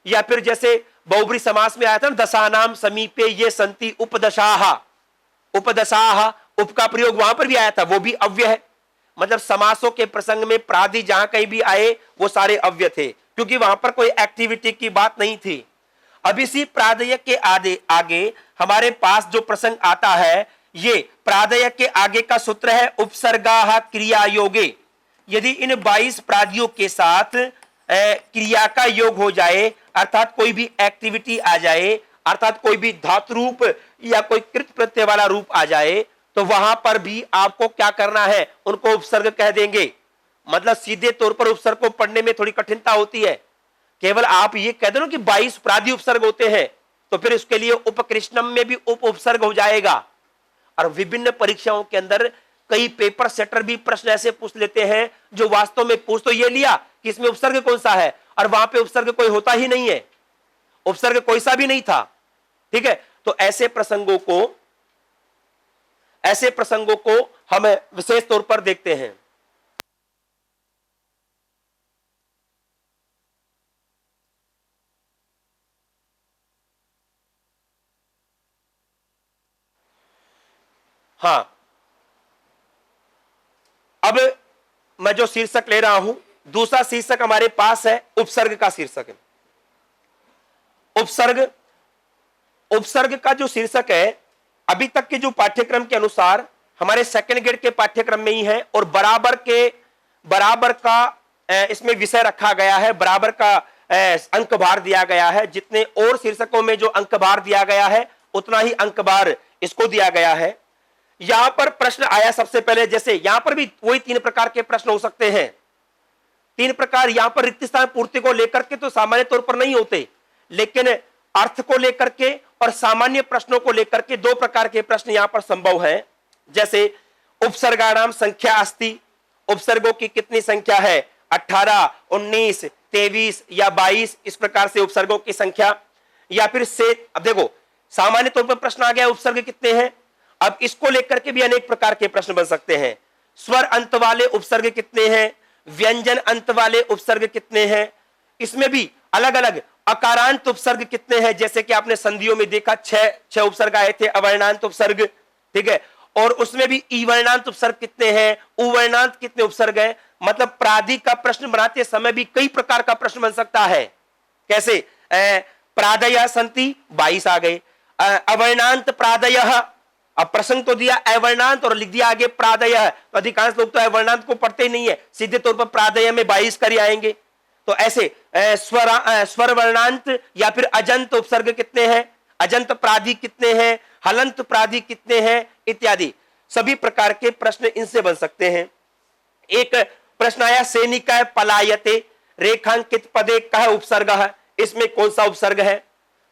या फिर जैसे बहुब्री समास में आया था ना दशानाम समीपे ये संति उपदशाहा, उपदशाहा, उप का प्रयोग वहां पर भी आया था, वो भी अव्यय है। मतलब समासों के प्रसंग में प्रादि जहां कहीं भी आए वो सारे अव्यय थे, क्योंकि वहां पर कोई एक्टिविटी की बात नहीं थी। अब इसी प्रादय के आगे हमारे पास जो प्रसंग आता है, ये प्रादय के आगे का सूत्र है उपसर्गा क्रिया योगे। यदि इन 22 प्रादियों के साथ क्रिया का योग हो जाए, अर्थात कोई भी एक्टिविटी आ जाए, अर्थात कोई भी धातु रूप या कोई कृत प्रत्यय वाला रूप आ जाए, तो वहां पर भी आपको क्या करना है, उनको उपसर्ग कह देंगे। मतलब सीधे तौर पर उपसर्ग को पढ़ने में थोड़ी कठिनता होती है। केवल आप ये कह दो ना कि 22 प्रादि उपसर्ग होते हैं, तो फिर उसके लिए उपकृष्णम में भी उपसर्ग हो जाएगा। और विभिन्न परीक्षाओं के अंदर कई पेपर सेटर भी प्रश्न ऐसे पूछ लेते हैं जो वास्तव में पूछ तो ये लिया कि इसमें उपसर्ग कौन सा है, और वहां पे उपसर्ग कोई होता ही नहीं है, उपसर्ग कोई सा भी नहीं था। ठीक है, तो ऐसे प्रसंगों को हम विशेष तौर पर देखते हैं। हां, अब मैं जो शीर्षक ले रहा हूं, दूसरा शीर्षक हमारे पास है उपसर्ग का शीर्षक है। उपसर्ग का जो शीर्षक है, अभी तक के जो पाठ्यक्रम के अनुसार हमारे सेकंड ग्रेड के पाठ्यक्रम में ही है, और बराबर का इसमें विषय रखा गया है, बराबर का अंक भार दिया गया है। जितने और शीर्षकों में जो अंक भार दिया गया है उतना ही अंक भार इसको दिया गया है। यहां पर प्रश्न आया सबसे पहले, जैसे यहां पर भी वही 3 प्रकार के प्रश्न हो सकते हैं। 3 प्रकार यहां पर रिक्त स्थान पूर्ति को लेकर के तो सामान्य तौर पर नहीं होते, लेकिन अर्थ को लेकर के और सामान्य प्रश्नों को लेकर के 2 प्रकार के प्रश्न यहां पर संभव है। जैसे उपसर्गाणाम संख्या अस्ति, उपसर्गों की कितनी संख्या है, 18, 19, 23 या 22, इस प्रकार से उपसर्गों की संख्या। या फिर से, अब देखो सामान्य तौर पर प्रश्न आ गया उपसर्ग कितने हैं, अब इसको लेकर के भी अनेक प्रकार के प्रश्न बन सकते हैं। स्वर अंत वाले उपसर्ग कितने हैं, व्यंजन अंत वाले उपसर्ग कितने हैं, इसमें भी अलग अलग अकारांत उपसर्ग कितने हैं। जैसे कि आपने संधियों में देखा 6 उपसर्ग आए थे अवर्णांत उपसर्ग, ठीक है, और उसमें भी ईवर्णांत उपसर्ग कितने हैं, उवर्णांत कितने उपसर्ग हैं। मतलब प्रादि का प्रश्न बनाते समय भी कई प्रकार का प्रश्न बन सकता है। कैसे, प्रादय संति 22 आ गए, अवर्णांत प्रादय, अब प्रसंग तो दिया अवर्णांत और लिख दिया आगे प्रादय, तो अधिकांश लोग तो अवर्णांत को पढ़ते ही नहीं है, सीधे तौर पर प्रादय में 22 कर आएंगे। तो ऐसे स्वर वर्णांत या फिर अजंत उपसर्ग कितने हैं, अजंत प्रादि कितने हैं, हलंत प्रादि कितने हैं, इत्यादि सभी प्रकार के प्रश्न इनसे बन सकते हैं। एक प्रश्न आया सैनिकाय पलायते रेखांकित पदे कह उपसर्ग है, इसमें कौन सा उपसर्ग है,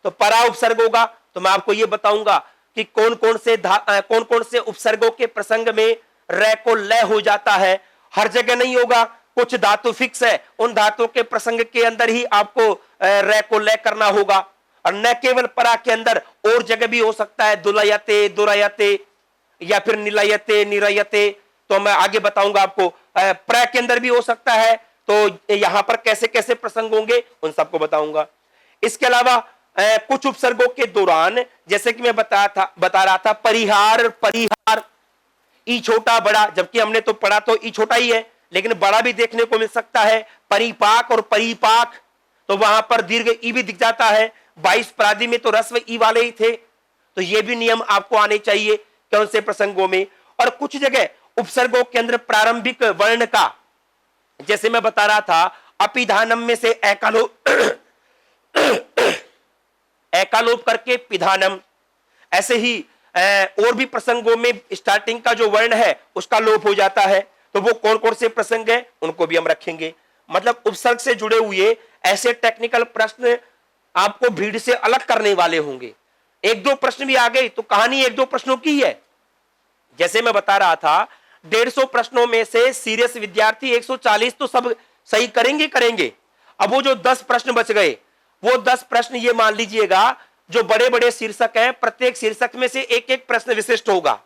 तो परा उपसर्ग होगा। तो मैं आपको यह बताऊंगा कि कौन कौन से उपसर्गों के प्रसंग में रे को लय हो जाता है। हर जगह नहीं होगा, कुछ धातु फिक्स है, उन धातुओं के प्रसंग के अंदर ही आपको रे को लय करना होगा, और न केवल परा के अंदर और जगह भी हो सकता है, दुलयते दुरयते या फिर निलयते निरयते, तो मैं आगे बताऊंगा आपको। प्र के अंदर भी हो सकता है, तो यहां पर कैसे कैसे प्रसंग होंगे उन सबको बताऊंगा। इसके अलावा कुछ उपसर्गों के दौरान, जैसे कि मैं बता रहा था परिहार, ई छोटा बड़ा, जबकि हमने तो पढ़ा तो ई छोटा ही है, लेकिन बड़ा भी देखने को मिल सकता है। परिपाक और परिपाक, तो वहां पर दीर्घ ई भी दिख जाता है। 22 प्रादि में तो रस्व ई वाले ही थे, तो ये भी नियम आपको आने चाहिए कौन से प्रसंगों में। और कुछ जगह उपसर्गों के अंदर प्रारंभिक वर्ण का, जैसे मैं बता रहा था अपिधानम में से एकालोप करके पिधानम, ऐसे ही और भी प्रसंगों में स्टार्टिंग का जो वर्ण है उसका लोप हो जाता है। तो वो कौन कौन से प्रसंग है उनको भी हम रखेंगे। मतलब उपसर्ग से जुड़े हुए ऐसे टेक्निकल प्रश्न आपको भीड़ से अलग करने वाले होंगे। एक दो प्रश्न भी आ गए तो कहानी एक दो प्रश्नों की है। जैसे मैं बता रहा था 150 प्रश्नों में से सीरियस विद्यार्थी 140 तो सब सही करेंगे। अब वो जो 10 प्रश्न बच गए, वो 10 प्रश्न ये मान लीजिएगा जो बड़े बड़े शीर्षक हैं, प्रत्येक शीर्षक में से एक एक प्रश्न विशिष्ट होगा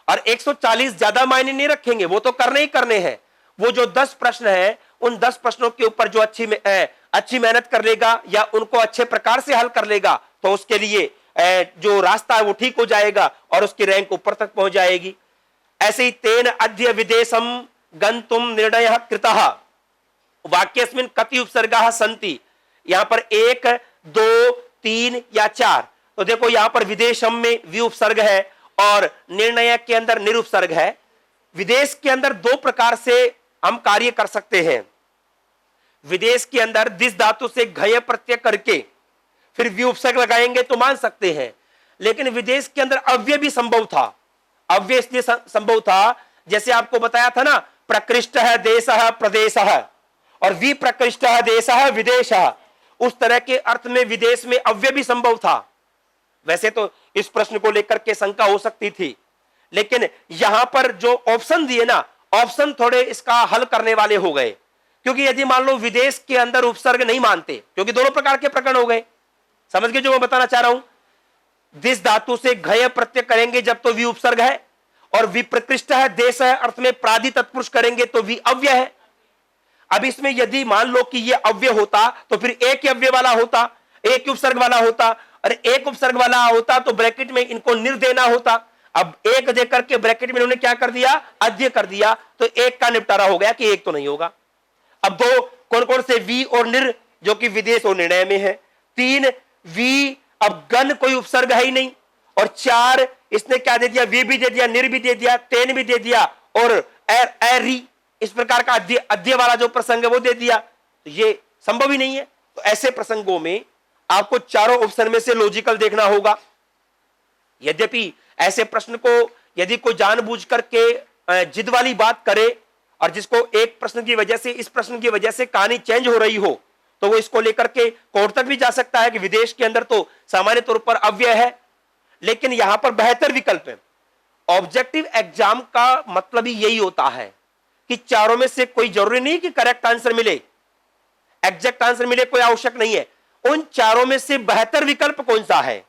और 140 ज्यादा मायने नहीं रखेंगे, वो तो करने ही करने हैं। वो जो 10 प्रश्न है उन 10 प्रश्नों के ऊपर जो अच्छी मेहनत कर लेगा या उनको अच्छे प्रकार से हल कर लेगा तो उसके लिए जो रास्ता है वो ठीक हो जाएगा और उसकी रैंक ऊपर तक पहुंच जाएगी। ऐसे ही तेन अद्य विदेशम गंतुम निर्णय कृतः वाक्यस्मिन् कति उपसर्गाः सन्ति। यहां पर 1 2 3 या 4, तो देखो यहां पर विदेशम में वि उपसर्ग है और निर्णय के अंदर निरुपसर्ग है। विदेश के अंदर दो प्रकार से हम कार्य कर सकते हैं। विदेश के अंदर दिस धातु से घय प्रत्यय करके फिर वि उपसर्ग लगाएंगे तो मान सकते हैं, लेकिन विदेश के अंदर अव्यय भी संभव था। अव्यय इसलिए संभव था, जैसे आपको बताया था ना, प्रकृष्ट है देश प्रदेश और वि प्रकृष्ट देश विदेश, उस तरह के अर्थ में विदेश में अव्यय भी संभव था। वैसे तो इस प्रश्न को लेकर के शंका हो सकती थी, लेकिन यहां पर जो ऑप्शन दिए ना, ऑप्शन थोड़े इसका हल करने वाले हो गए। क्योंकि यदि मान लो विदेश के अंदर उपसर्ग नहीं मानते, क्योंकि दोनों प्रकार के प्रकरण हो गए, समझ गए जो मैं बताना चाह रहा हूं। दिस धातु से घय प्रत्यय करेंगे जब तो वि उपसर्ग है, और विप्रकृष्ट है देश है अर्थ में प्रादि तत्पुरुष करेंगे तो वि अव्यय है। अब इसमें यदि मान लो कि यह अव्यय होता तो फिर एक ही अव्यय वाला होता, एक उपसर्ग वाला होता, और एक उपसर्ग वाला होता तो ब्रैकेट में इनको निर देना होता। अब एक दे करके ब्रैकेट में इन्होंने क्या कर दिया, अद्य कर दिया, तो एक का निपटारा हो गया कि एक तो नहीं होगा। अब दो कौन कौन से वी और निर जो कि विदेश और निर्णय में है। 3 वी, अब गण कोई उपसर्ग है ही नहीं, और 4 इसने क्या दे दिया, वी भी दे दिया, निर भी दे दिया, तेन भी दे दिया, और री इस प्रकार का अद्य वाला जो प्रसंग है वो दे दिया, तो ये संभव ही नहीं है। तो ऐसे प्रसंगों में आपको चारों ऑप्शन में से लॉजिकल देखना होगा। यद्यपि ऐसे प्रश्न को यदि कोई जानबूझ करके जिद वाली बात करे और जिसको एक प्रश्न की वजह से, इस प्रश्न की वजह से कहानी चेंज हो रही हो, तो वो इसको लेकर के कोर्ट तक भी जा सकता है कि विदेश के अंदर तो सामान्य तौर पर अव्यय है, लेकिन यहां पर बेहतर विकल्प है। ऑब्जेक्टिव एग्जाम का मतलब ही यही होता है कि चारों में से कोई जरूरी नहीं कि करेक्ट आंसर मिले, एग्जैक्ट आंसर मिले, कोई आवश्यक नहीं है। उन चारों में से बेहतर विकल्प कौन सा है।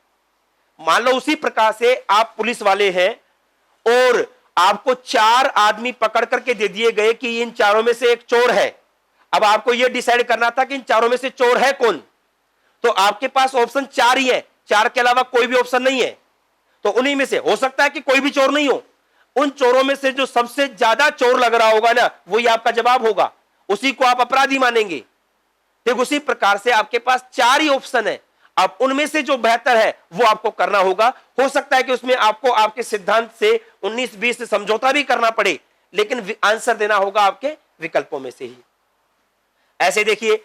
मान लो उसी प्रकार से आप पुलिस वाले हैं और आपको 4 आदमी पकड़ करके दे दिए गए कि इन चारों में से एक चोर है। अब आपको यह डिसाइड करना था कि इन चारों में से चोर है कौन, तो आपके पास ऑप्शन 4 ही है, 4 के अलावा कोई भी ऑप्शन नहीं है। तो उन्हीं में से हो सकता है कि कोई भी चोर नहीं हो, उन चोरों में से जो सबसे ज्यादा चोर लग रहा होगा ना, वही आपका जवाब होगा, उसी को आप अपराधी मानेंगे। ठीक उसी प्रकार से आपके पास 4 ही ऑप्शन है, अब उनमें से जो बेहतर है वो आपको करना होगा। हो सकता है कि उसमें आपको आपके सिद्धांत से 19-20 से समझौता भी करना पड़े, लेकिन आंसर देना होगा आपके विकल्पों में से ही। ऐसे देखिए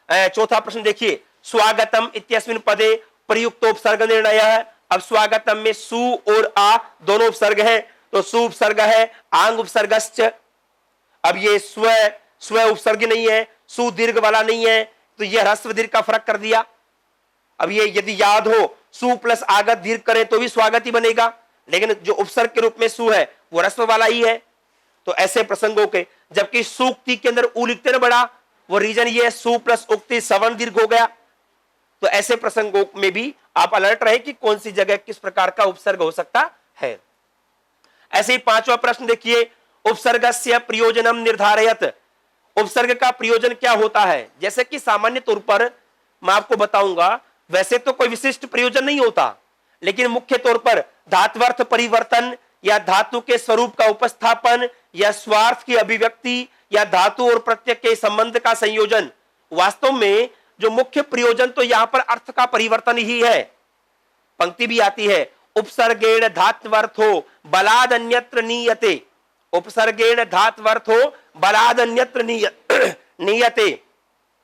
चौथा प्रश्न देखिए, स्वागतम इत्यस्मिन् पदे प्रयुक्तोपसर्ग निर्णय है। अब स्वागतम में सु और आ दोनों उपसर्ग है, तो सु उपसर्ग है, आंग उपसर्गश्च। अब ये स्व उपसर्ग नहीं है, सु दीर्घ वाला नहीं है, तो यह ह्रस्व दीर्घ का फर्क कर दिया। अब ये यदि याद हो सु प्लस आगत दीर्घ करें तो भी स्वागत ही बनेगा, लेकिन जो उपसर्ग के रूप में सु है वो ह्रस्व वाला ही है। तो ऐसे प्रसंगों के, जबकि सूक्ति के अंदर उ लिखते ना बड़ा, वो रीजन ये है सु प्लस उक्ति सवर्ण दीर्घ हो गया। तो ऐसे प्रसंगों में भी आप अलर्ट रहे कि कौन सी जगह किस प्रकार का उपसर्ग हो सकता है। ऐसे ही 5वां प्रश्न देखिए, उपसर्गस्य प्रयोजनम निर्धारयत। उपसर्ग का प्रयोजन क्या होता है। जैसे कि सामान्य तौर पर मैं आपको बताऊंगा, वैसे तो कोई विशिष्ट प्रयोजन नहीं होता, लेकिन मुख्य तौर पर धात्वर्थ परिवर्तन या धातु के स्वरूप का उपस्थापन या स्वार्थ की अभिव्यक्ति या धातु और प्रत्यय के संबंध का संयोजन, वास्तव में जो मुख्य प्रयोजन तो यहां पर अर्थ का परिवर्तन ही है। पंक्ति भी आती है, उपसर्गेण धात्वर्थो बलाद अन्यत्र नीयते। उपसर्गेण धात्वर्थो बलाद अन्यत्र नीयते।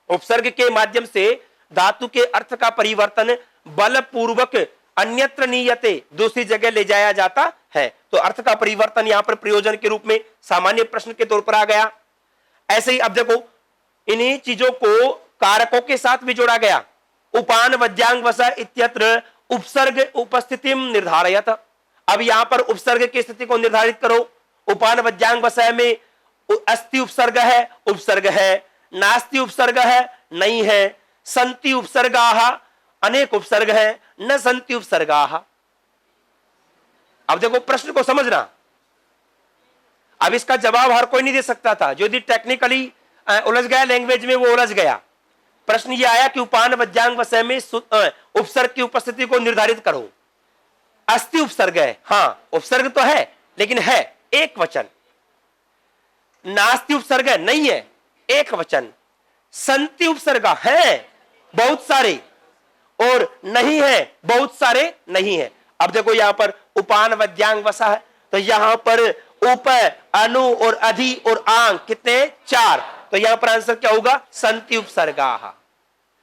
उपसर्ग के माध्यम से धातु के अर्थ का परिवर्तन बलपूर्वक अन्यत्र नीयते, दूसरी जगह ले जाया जाता है। तो अर्थ का परिवर्तन यहां पर प्रयोजन के रूप में सामान्य प्रश्न के तौर पर आ गया। ऐसे ही अब देखो इन्हीं चीजों को कारकों के साथ भी जोड़ा गया। उपान वज्यांग वस इत्यत्र उपसर्ग उपस्थितिम निर्धारयत। अब यहां पर उपसर्ग की स्थिति को निर्धारित करो। उपान वज्यांग वसय में अस्ति उपसर्ग है, नास्ति उपसर्ग है, नहीं है, संति उपसर्गाः अनेक उपसर्ग है, न संति उपसर्गाः। अब देखो प्रश्न को समझना। अब इसका जवाब हर कोई नहीं दे सकता था। जो यदि टेक्निकली उलझ गया लैंग्वेज में, वो उलझ गया। प्रश्न ये आया कि उपान वज्यांग वसय में उपसर्ग की उपस्थिति को निर्धारित करो। अस्ति उपसर्ग है, हाँ उपसर्ग तो है लेकिन है एक वचन। नास्ति उपसर्ग है, नहीं है एक वचन। संति उपसर्ग है बहुत सारे, और नहीं है बहुत सारे नहीं है। अब देखो यहां पर उपान वज्यांग वसा है, तो यहां पर उप, अनु और अधि और आंग कितने? 4। तो यहां पर आंसर क्या होगा? संति उपसर्गाः।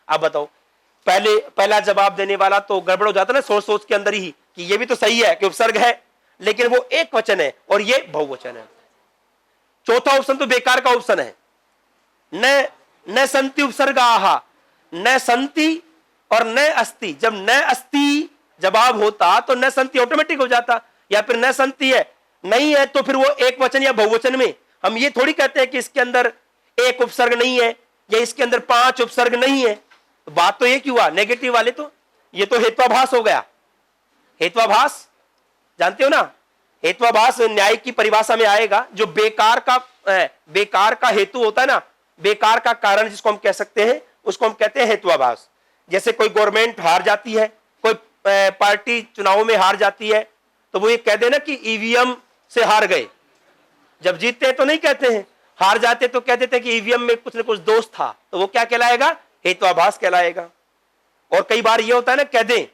अब बताओ पहला जवाब देने वाला तो गड़बड़ हो जाता ना सोच के अंदर ही कि ये भी तो सही है कि उपसर्ग है, लेकिन वो एक वचन है और ये बहुवचन है। चौथा ऑप्शन तो बेकार का ऑप्शन है। न संति उपसर्गाः, न संति और न अस्ति। जब न अस्ति जवाब होता तो न संति ऑटोमेटिक हो जाता, या फिर न संति है नहीं है तो फिर वो एक वचन या बहुवचन में। हम ये थोड़ी कहते हैं कि इसके अंदर एक उपसर्ग नहीं है या इसके अंदर 5 उपसर्ग नहीं है। तो बात तो एक ही हुआ नेगेटिव वाले। तो ये तो हेत्वाभास हो गया। हेत्वाभास जानते हो ना? हेत्वाभास न्याय की परिभाषा में आएगा। जो बेकार का हेतु होता है ना, बेकार का कारण जिसको हम कह सकते हैं, उसको हम कहते हैं हेत्वाभास। जैसे कोई गवर्नमेंट हार जाती है, कोई पार्टी चुनाव में हार जाती है, तो वो ये कह देना कि ईवीएम से हार गए। जब जीतते हैं तो नहीं कहते हैं, हार जाते तो कह देते हैं कि ईवीएम में कुछ न कुछ दोष था। तो वो क्या कहलाएगा? हेत्वाभास कहलाएगा। और कई बार ये होता है ना, कह दें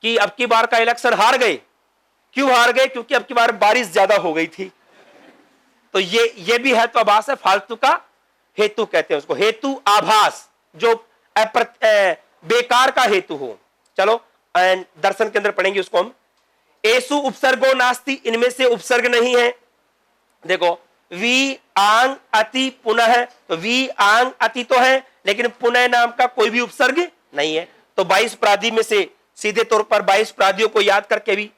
कि अब की बार का इलेक्शन हार गए। क्यों हार गए? क्योंकि अब की बार बारिश ज्यादा हो गई थी। तो ये भी हेत्वाभास है, फालतू का हेतु कहते हैं उसको। हेतु आभास जो बेकार का हेतु हो। चलो दर्शन के अंदर पढ़ेंगे उसको हम। एसु उपसर्गो नास्ति, इनमें से उपसर्ग नहीं है। देखो वी आंग अति पुनः, तो वी आंग अति तो है लेकिन पुनः नाम का कोई भी उपसर्ग नहीं है। तो 22 प्रादि में से सीधे तौर पर 22 प्रादियों को याद करके भी।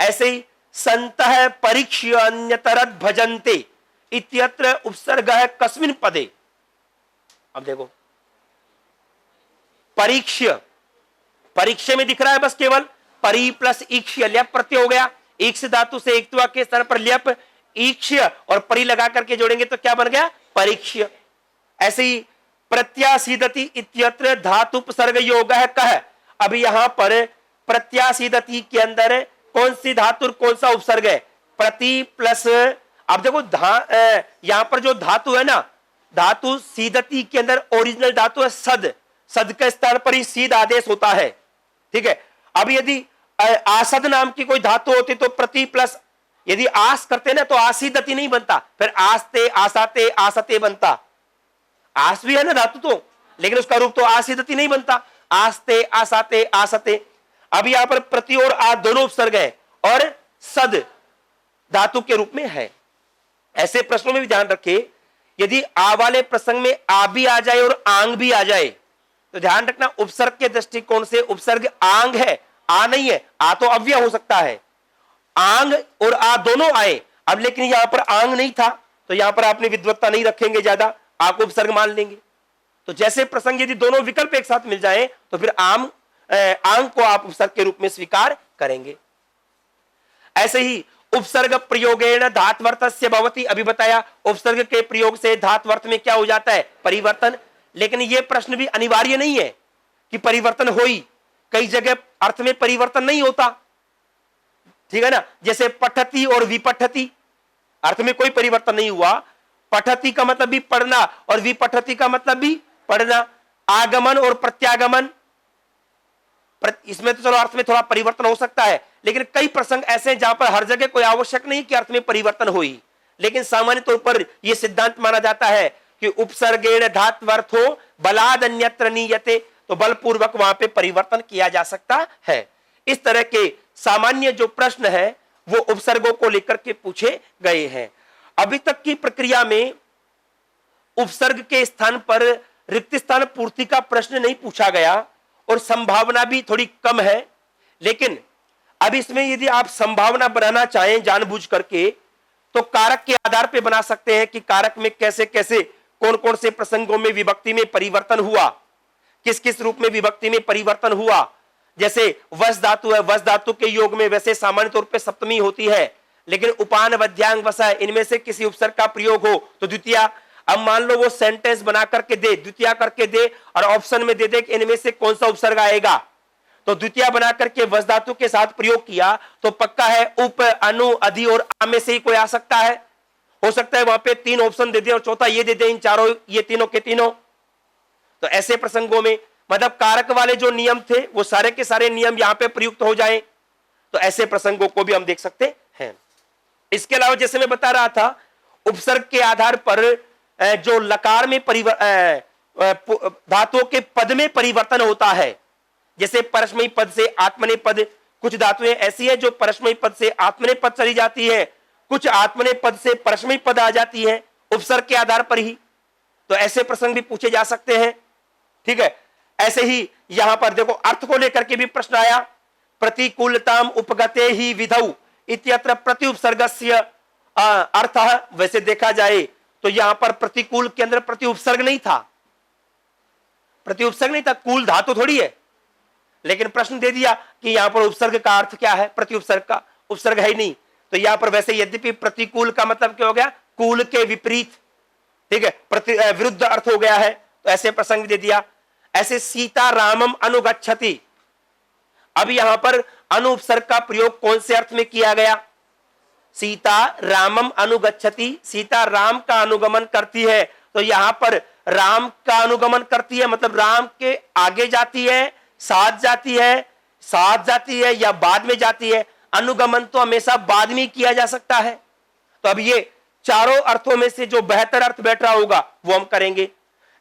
ऐसे ही संतः परीक्ष्य अन्यतरत् भजन्ते इत्यत्र उपसर्गः कस्मिन् पदे। अब देखो परीक्ष्य में दिख रहा है बस केवल परी प्लस ईक्ष्य, ल्यप प्रत्यय हो गया। ईक्ष धातु से एकत्वा के स्थान पर ल्यप, ईक्ष्य और परी लगा करके जोड़ेंगे तो क्या बन गया? परीक्ष्य। ऐसे ही प्रत्यासीदति इत्यत्र धातु उपसर्ग योगः कः। अभी यहां पर प्रत्यासीदति के अंदर कौन सी धातु कौन सा उपसर्ग है? प्रति प्लस। अब देखो यहां पर जो धातु है ना, धातु सीदति के अंदर ओरिजिनल धातु है सद। सद के स्थान पर ही सीध आदेश होता है, ठीक है। अब यदि आसद नाम की कोई धातु होती तो प्रति प्लस, यदि आस करते ना तो आसीदति नहीं बनता, फिर आस्ते आसाते आसते बनता। आस भी है ना धातु तो, लेकिन उसका रूप तो आसीदति नहीं बनता। आस्ते आसाते आसते। अब यहां पर प्रति और आ दोनों उपसर्ग है और सद धातु के रूप में है। ऐसे प्रश्नों में भी ध्यान रखिए, यदि आ वाले प्रसंग में आ भी आ जाए और आंग भी आ जाए तो ध्यान रखना उपसर्ग के दृष्टिकोण से उपसर्ग आंग है, आ नहीं है। आ तो अव्यय हो सकता है, आंग और आ दोनों आए। अब लेकिन यहां पर आंग नहीं था तो यहां पर आपने विद्वत्ता नहीं रखेंगे ज्यादा, आ को उपसर्ग मान लेंगे। तो जैसे प्रसंग यदि दोनों विकल्प एक साथ मिल जाए तो फिर आंग को आप उपसर्ग के रूप में स्वीकार करेंगे। ऐसे ही उपसर्ग प्रयोगेण धात्वर्थस्य भवति। अभी बताया उपसर्ग के प्रयोग से धात्वर्थ में क्या हो जाता है? परिवर्तन। लेकिन यह प्रश्न भी अनिवार्य नहीं है कि परिवर्तन हो ही। कई जगह अर्थ में परिवर्तन नहीं होता, ठीक है ना। जैसे पठति और विपठति, अर्थ में कोई परिवर्तन नहीं हुआ। पठति का मतलब भी पढ़ना और विपठति का मतलब भी पढ़ना। आगमन और प्रत्यागमन, इसमें तो चलो अर्थ में थोड़ा परिवर्तन हो सकता है, लेकिन कई प्रसंग ऐसे हैं जहां पर हर जगह कोई आवश्यक नहीं कि अर्थ में परिवर्तन हो ही। लेकिन सामान्य तौर पर यह सिद्धांत माना जाता है कि उपसर्गेण धात्वर्थो बलाद अन्यत्र नीयते, तो बलपूर्वक वहां पे परिवर्तन किया जा सकता है। इस तरह के सामान्य जो प्रश्न है वो उपसर्गों को लेकर के पूछे गए हैं। अभी तक की प्रक्रिया में उपसर्ग के स्थान पर रिक्त स्थान पूर्ति का प्रश्न नहीं पूछा गया और संभावना भी थोड़ी कम है, लेकिन अब इसमें यदि आप संभावना बनाना चाहें जानबूझ करके तो कारक के आधार पर बना सकते हैं कि कारक में कैसे कैसे कौन कौन से प्रसंगों में विभक्ति में परिवर्तन हुआ, किस किस रूप में विभक्ति में परिवर्तन हुआ। जैसे वस धातु है, वस धातु के योग में वैसे सामान्य तौर पे सप्तमी होती है, लेकिन उपान वध्यांग वसा इनमें से किसी उपसर्ग का प्रयोग हो तो द्वितीया। अब मान लो वो सेंटेंस बना करके दे, द्वितीया करके दे और ऑप्शन में दे दे कि इनमें से कौन सा उपसर्ग आएगा, तो द्वितीया बना करके वस धातु के साथ प्रयोग किया तो पक्का है उप, अनु, अधि और आ में से ही कोई आ सकता है। हो सकता है वहां पे 3 ऑप्शन दे दे और चौथा ये दे दे, इन चारों ये तीनों के तीनों। तो ऐसे प्रसंगों में मतलब कारक वाले जो नियम थे वो सारे के सारे नियम यहां पे प्रयुक्त हो जाएं, तो ऐसे प्रसंगों को भी हम देख सकते हैं। इसके अलावा जैसे मैं बता रहा था उपसर्ग के आधार पर जो लकार में धातुओं के पद में परिवर्तन होता है, जैसे परस्मयी पद से आत्मनेपद पद, कुछ धातुएं ऐसी है जो परस्मयी पद से आत्मनेपद पद चली जाती है, कुछ आत्मनेपद पद से परस्मयी पद आ जाती है उपसर्ग के आधार पर ही, तो ऐसे प्रसंग भी पूछे जा सकते हैं। ठीक है, ऐसे ही यहां पर देखो अर्थ को लेकर के भी प्रश्न आया, प्रतिकूलताम उपगते ही विधौ इत्यत्र प्रति उपसर्गस्य अर्थ। वैसे देखा जाए तो यहां पर प्रतिकूल के अंदर प्रति उपसर्ग नहीं था, प्रति उपसर्ग नहीं था, कूल धातु थोड़ी है, लेकिन प्रश्न दे दिया कि यहां पर उपसर्ग का अर्थ क्या है, प्रति उपसर्ग का उपसर्ग है ही नहीं, तो यहां पर वैसे यद्यपि प्रतिकूल का मतलब क्या हो गया, कूल के विपरीत, ठीक है, विरुद्ध अर्थ हो गया है, तो ऐसे प्रसंग दे दिया। ऐसे सीता रामम अनुगच्छति, अब यहां पर अनुपसर्ग का प्रयोग कौन से अर्थ में किया गया, सीता रामम अनुगच्छति, सीता राम का अनुगमन करती है, तो यहां पर राम का अनुगमन करती है मतलब राम के आगे जाती है, साथ जाती है, साथ जाती है या बाद में जाती है। अनुगमन तो हमेशा बाद में किया जा सकता है, तो अब ये चारों अर्थों में से जो बेहतर अर्थ बैठ रहा होगा वो हम करेंगे।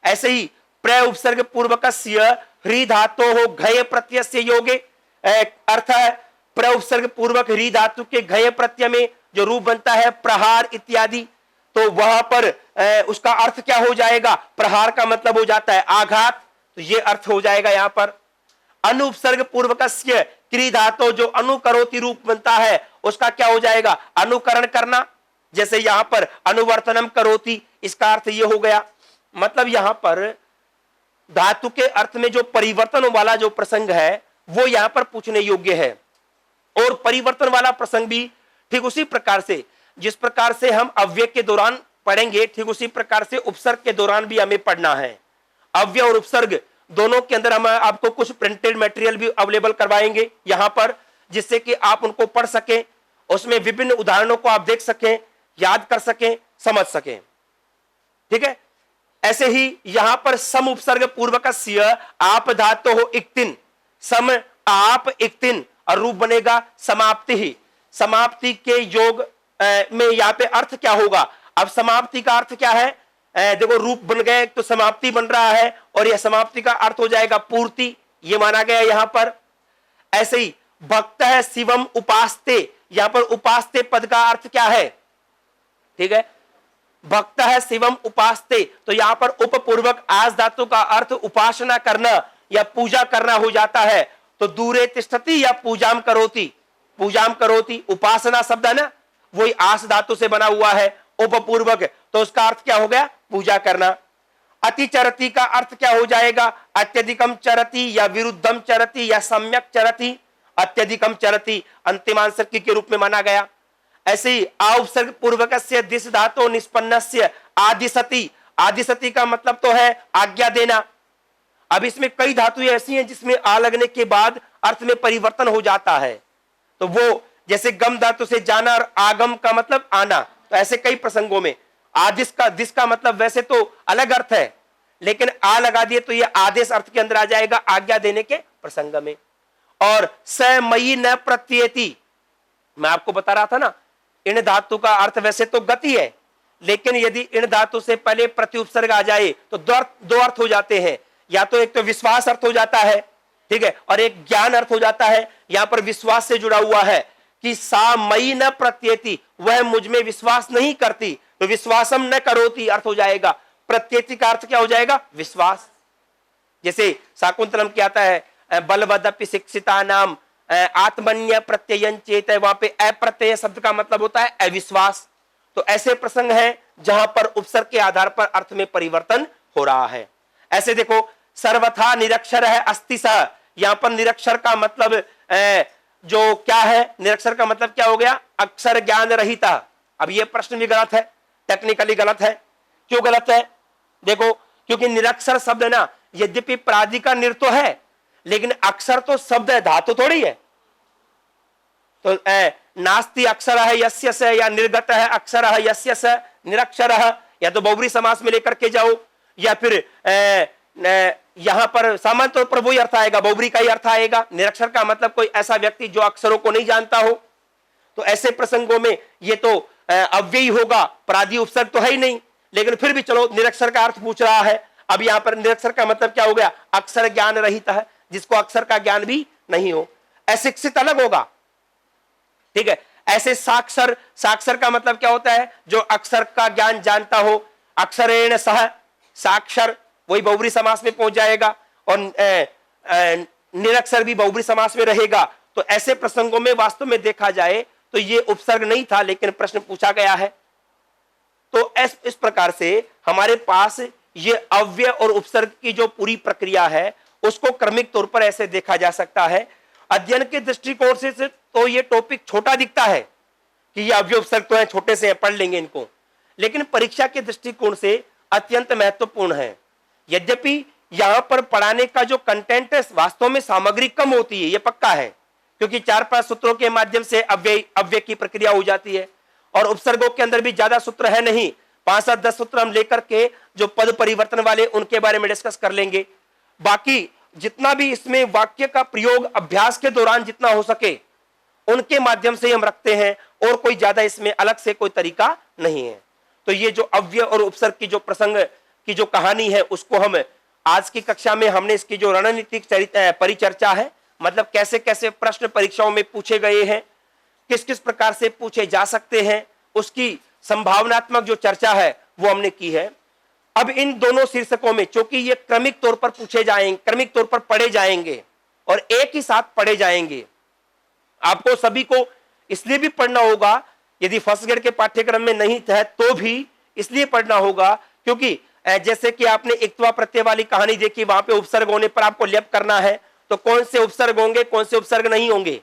ऐसे ही प्र उपसर्ग पूर्वकस्य ह्री धातो हो घय प्रत्यय योगे, अर्थ है प्र उपसर्ग पूर्वक ह्री धातु के घय प्रत्यय में जो रूप बनता है प्रहार इत्यादि, तो वहां पर उसका अर्थ क्या हो जाएगा, प्रहार का मतलब हो जाता है आघात, तो ये अर्थ हो जाएगा यहां पर। अनुपसर्ग पूर्वकस्य क्री धातु जो अनुकरोति रूप बनता है उसका क्या हो जाएगा, अनुकरण करना, जैसे यहां पर अनुवर्तनम करोति, इसका अर्थ ये हो गया। मतलब यहां पर धातु के अर्थ में जो परिवर्तन वाला जो प्रसंग है वो यहां पर पूछने योग्य है, और परिवर्तन वाला प्रसंग भी ठीक उसी प्रकार से जिस प्रकार से हम अव्यय के दौरान पढ़ेंगे ठीक उसी प्रकार से उपसर्ग के दौरान भी हमें पढ़ना है। अव्यय और उपसर्ग दोनों के अंदर हम आपको कुछ प्रिंटेड मटेरियल भी अवेलेबल करवाएंगे यहां पर, जिससे कि आप उनको पढ़ सकें, उसमें विभिन्न उदाहरणों को आप देख सकें, याद कर सकें, समझ सकें। ठीक है, ऐसे ही यहां पर सम उपसर्ग पूर्वकस्य आप धातु हो इक्तिन, सम आप इक्तिन और रूप बनेगा समाप्ति ही, समाप्ति के योग में यहां पे अर्थ क्या होगा, अब समाप्ति का अर्थ क्या है, देखो रूप बन गए तो समाप्ति बन रहा है और यह समाप्ति का अर्थ हो जाएगा पूर्ति, ये माना गया यहां पर। ऐसे ही भक्त है शिवम उपास्ते, यहां पर उपास्ते पद का अर्थ क्या है, ठीक है, भक्त है शिवम उपास्ते, तो यहां पर उपपूर्वक आज धातु का अर्थ उपासना करना या पूजा करना हो जाता है, तो दूरे तिष्ठति या पूजाम करोति, पूजाम करोति उपासना शब्द है ना, वही आस धातु से बना हुआ है उपपूर्वक, तो उसका अर्थ क्या हो गया, पूजा करना। अति चरती का अर्थ क्या हो जाएगा, अत्यधिकम चरती या विरुद्धम चरती या सम्यक चरती, अत्यधिकम चरती अंतिमांसर्ग के रूप में माना गया। ऐसे ही उपसर्ग पूर्वकस्य दिस धातु निष्पन्नस्य आदिसति, आदिसति का मतलब तो है आज्ञा देना। अब इसमें कई धातुएं ऐसी हैं जिसमें आ लगने के बाद अर्थ में परिवर्तन हो जाता है, तो वो जैसे गम धातु से जाना और आगम का मतलब आना, तो ऐसे कई प्रसंगों में आदिश का दिस का मतलब वैसे तो अलग अर्थ है, लेकिन आ लगा दिए तो ये आदेश अर्थ के अंदर आ जाएगा आज्ञा देने के प्रसंग में। और स मयि न प्रत्येति, मैं आपको बता रहा था ना, इन धातु का अर्थ वैसे तो गति है, लेकिन यदि इन धातु से पहले प्रति उपसर्ग आ जाए तो दो अर्थ हो जाते हैं, या तो एक तो विश्वास अर्थ हो जाता है, ठीक है, और एक ज्ञान अर्थ हो जाता है, यहां पर विश्वास से जुड़ा हुआ है कि सा मई न प्रत्येति, वह मुझ में विश्वास नहीं करती, तो विश्वासम न करोति अर्थ हो जाएगा, प्रत्येति का अर्थ क्या हो जाएगा, विश्वास। जैसे शाकुंतलम क्या आता है, बलवदपि शिक्षिता नाम आत्मन्य प्रत्ययन चेत, वहां पे अप्रत्यय शब्द का मतलब होता है अविश्वास। तो ऐसे प्रसंग हैं जहां पर उपसर्ग के आधार पर अर्थ में परिवर्तन हो रहा है। ऐसे देखो, सर्वथा निरक्षर है अस्ति सह, यहां पर निरक्षर का मतलब जो क्या है, निरक्षर का मतलब क्या हो गया, अक्षर ज्ञान रहित। अब ये प्रश्न भी गलत है, टेक्निकली गलत है। क्यों गलत है, देखो, क्योंकि निरक्षर शब्द ना यद्यपि प्रादि का निर तो है, लेकिन अक्षर तो शब्द है, धातु थोड़ी है। तो नास्ति अक्षर है यस्य से, या निर्गत है अक्षर है यस्य से, निरक्षर है, या तो बहुब्री समास में लेकर के जाओ, या फिर यहां पर सामान्य तौर पर वही अर्थ आएगा, बहुब्री का ही अर्थ आएगा। निरक्षर का मतलब कोई ऐसा व्यक्ति जो अक्षरों को नहीं जानता हो। तो ऐसे प्रसंगों में ये तो अव्ययी होगा, प्रादि उपसर्ग तो है ही नहीं, लेकिन फिर भी चलो निरक्षर का अर्थ पूछ रहा है। अब यहां पर निरक्षर का मतलब क्या हो गया, अक्षर ज्ञान रहित है, जिसको अक्षर का ज्ञान भी नहीं हो। अशिक्षित अलग होगा, ठीक है। ऐसे साक्षर, साक्षर का मतलब क्या होता है, जो अक्षर का ज्ञान जानता हो। अक्षरेण सह, साक्षर वही बहुब्री समास में पहुंच जाएगा, और निरक्षर भी बहुब्री समास में रहेगा। तो ऐसे प्रसंगों में वास्तव में देखा जाए तो ये उपसर्ग नहीं था, लेकिन प्रश्न पूछा गया है। तो इस प्रकार से हमारे पास ये अव्यय और उपसर्ग की जो पूरी प्रक्रिया है उसको क्रमिक तौर पर ऐसे देखा जा सकता है। अध्ययन के दृष्टिकोण से तो ये टॉपिक छोटा दिखता है कि ये अव्यय उपसर्ग तो है, छोटे से पढ़ लेंगे इनको, लेकिन परीक्षा के दृष्टिकोण से अत्यंत महत्वपूर्ण है। यद्यपि यहां पर पढ़ाने का जो कंटेंट है वास्तव में सामग्री कम होती है, ये पक्का है, क्योंकि 4-5 सूत्रों के माध्यम से अव्यय की प्रक्रिया हो जाती है, और उपसर्गों के अंदर भी ज्यादा सूत्र है नहीं, 5-7-10 सूत्र हम लेकर के जो पद परिवर्तन वाले उनके बारे में डिस्कस कर लेंगे। बाकी जितना भी इसमें वाक्य का प्रयोग अभ्यास के दौरान जितना हो सके उनके माध्यम से हम रखते हैं, और कोई ज्यादा इसमें अलग से कोई तरीका नहीं है। तो ये जो अव्यय और उपसर्ग की जो प्रसंग की जो कहानी है उसको हम आज की कक्षा में हमने इसकी जो रणनीतिक परिचर्चा है, मतलब कैसे कैसे प्रश्न परीक्षाओं में पूछे गए हैं, किस किस प्रकार से पूछे जा सकते हैं, उसकी संभावनात्मक जो चर्चा है वो हमने की है। अब इन दोनों शीर्षकों में चूंकि ये क्रमिक तौर पर पूछे जाएंगे, क्रमिक तौर पर पढ़े जाएंगे और एक ही साथ पढ़े जाएंगे, आपको सभी को इसलिए भी पढ़ना होगा, यदि फर्स्ट ग्रेड के पाठ्यक्रम में नहीं है तो भी इसलिए पढ़ना होगा क्योंकि जैसे कि आपने इक्तवा प्रत्यय वाली कहानी देखी, वहां पे उपसर्ग होने पर आपको लेप करना है, तो कौन से उपसर्ग होंगे कौन से उपसर्ग नहीं होंगे।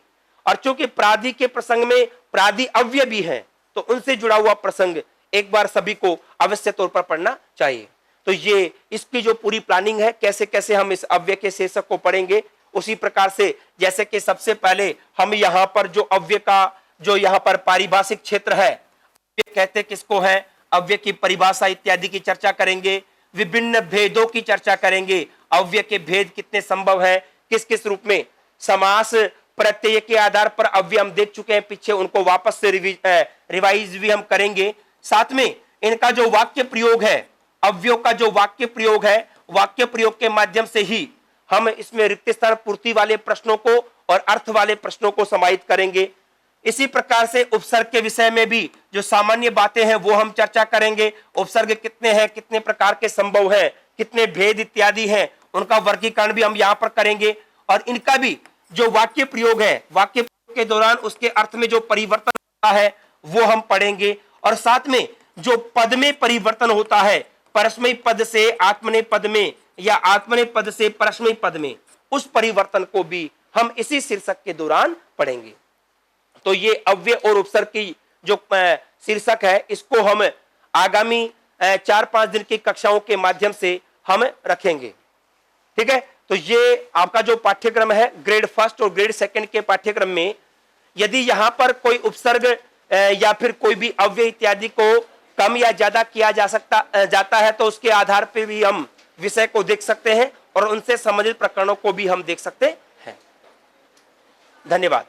और चूंकि प्रादि के प्रसंग में प्रादि अव्यय भी है, तो उनसे जुड़ा हुआ प्रसंग एक बार सभी को अवश्य तौर पर पढ़ना चाहिए। तो ये इसकी जो पूरी प्लानिंग है, कैसे कैसे हम इस अव्यय के शीर्षक को पढ़ेंगे, उसी प्रकार से जैसे कि सबसे पहले हम यहाँ पर जो अव्यय का जो यहाँ पर पारिभाषिक क्षेत्र है, अव्यय कहते किसको है, अव्यय की परिभाषा इत्यादि की चर्चा करेंगे, विभिन्न भेदों की चर्चा करेंगे, अव्यय के भेद कितने संभव है, किस किस रूप में, समास प्रत्यय के आधार पर अव्यय हम देख चुके हैं पीछे, उनको वापस से रिवाइज भी हम करेंगे। साथ में इनका जो वाक्य प्रयोग है, अव्ययों का जो वाक्य प्रयोग है, वाक्य प्रयोग के माध्यम से ही हम इसमें रिक्त स्थान पूर्ति वाले प्रश्नों को और अर्थ वाले प्रश्नों को समाहित करेंगे। इसी प्रकार से उपसर्ग के विषय में भी जो सामान्य बातें हैं वो हम चर्चा करेंगे। उपसर्ग कितने हैं, कितने प्रकार के संभव है, कितने भेद इत्यादि हैं, उनका वर्गीकरण भी हम यहाँ पर करेंगे। और इनका भी जो वाक्य प्रयोग है, वाक्य प्रयोग के दौरान उसके अर्थ में जो परिवर्तन होता है वो हम पढ़ेंगे। और साथ में जो पद में परिवर्तन होता है, परस्मयी पद से आत्मनेय पद में या आत्मनेय पद से परस्मयी पद में, उस परिवर्तन को भी हम इसी शीर्षक के दौरान पढ़ेंगे। तो ये अव्यय और उपसर्ग की जो शीर्षक है, इसको हम आगामी 4-5 दिन की कक्षाओं के माध्यम से हम रखेंगे। ठीक है, तो ये आपका जो पाठ्यक्रम है ग्रेड फर्स्ट और ग्रेड सेकंड के पाठ्यक्रम में, यदि यहाँ पर कोई उपसर्ग या फिर कोई भी अव्यय इत्यादि को कम या ज्यादा किया जाता है तो उसके आधार पर भी हम विषय को देख सकते हैं और उनसे संबंधित प्रकरणों को भी हम देख सकते हैं। धन्यवाद।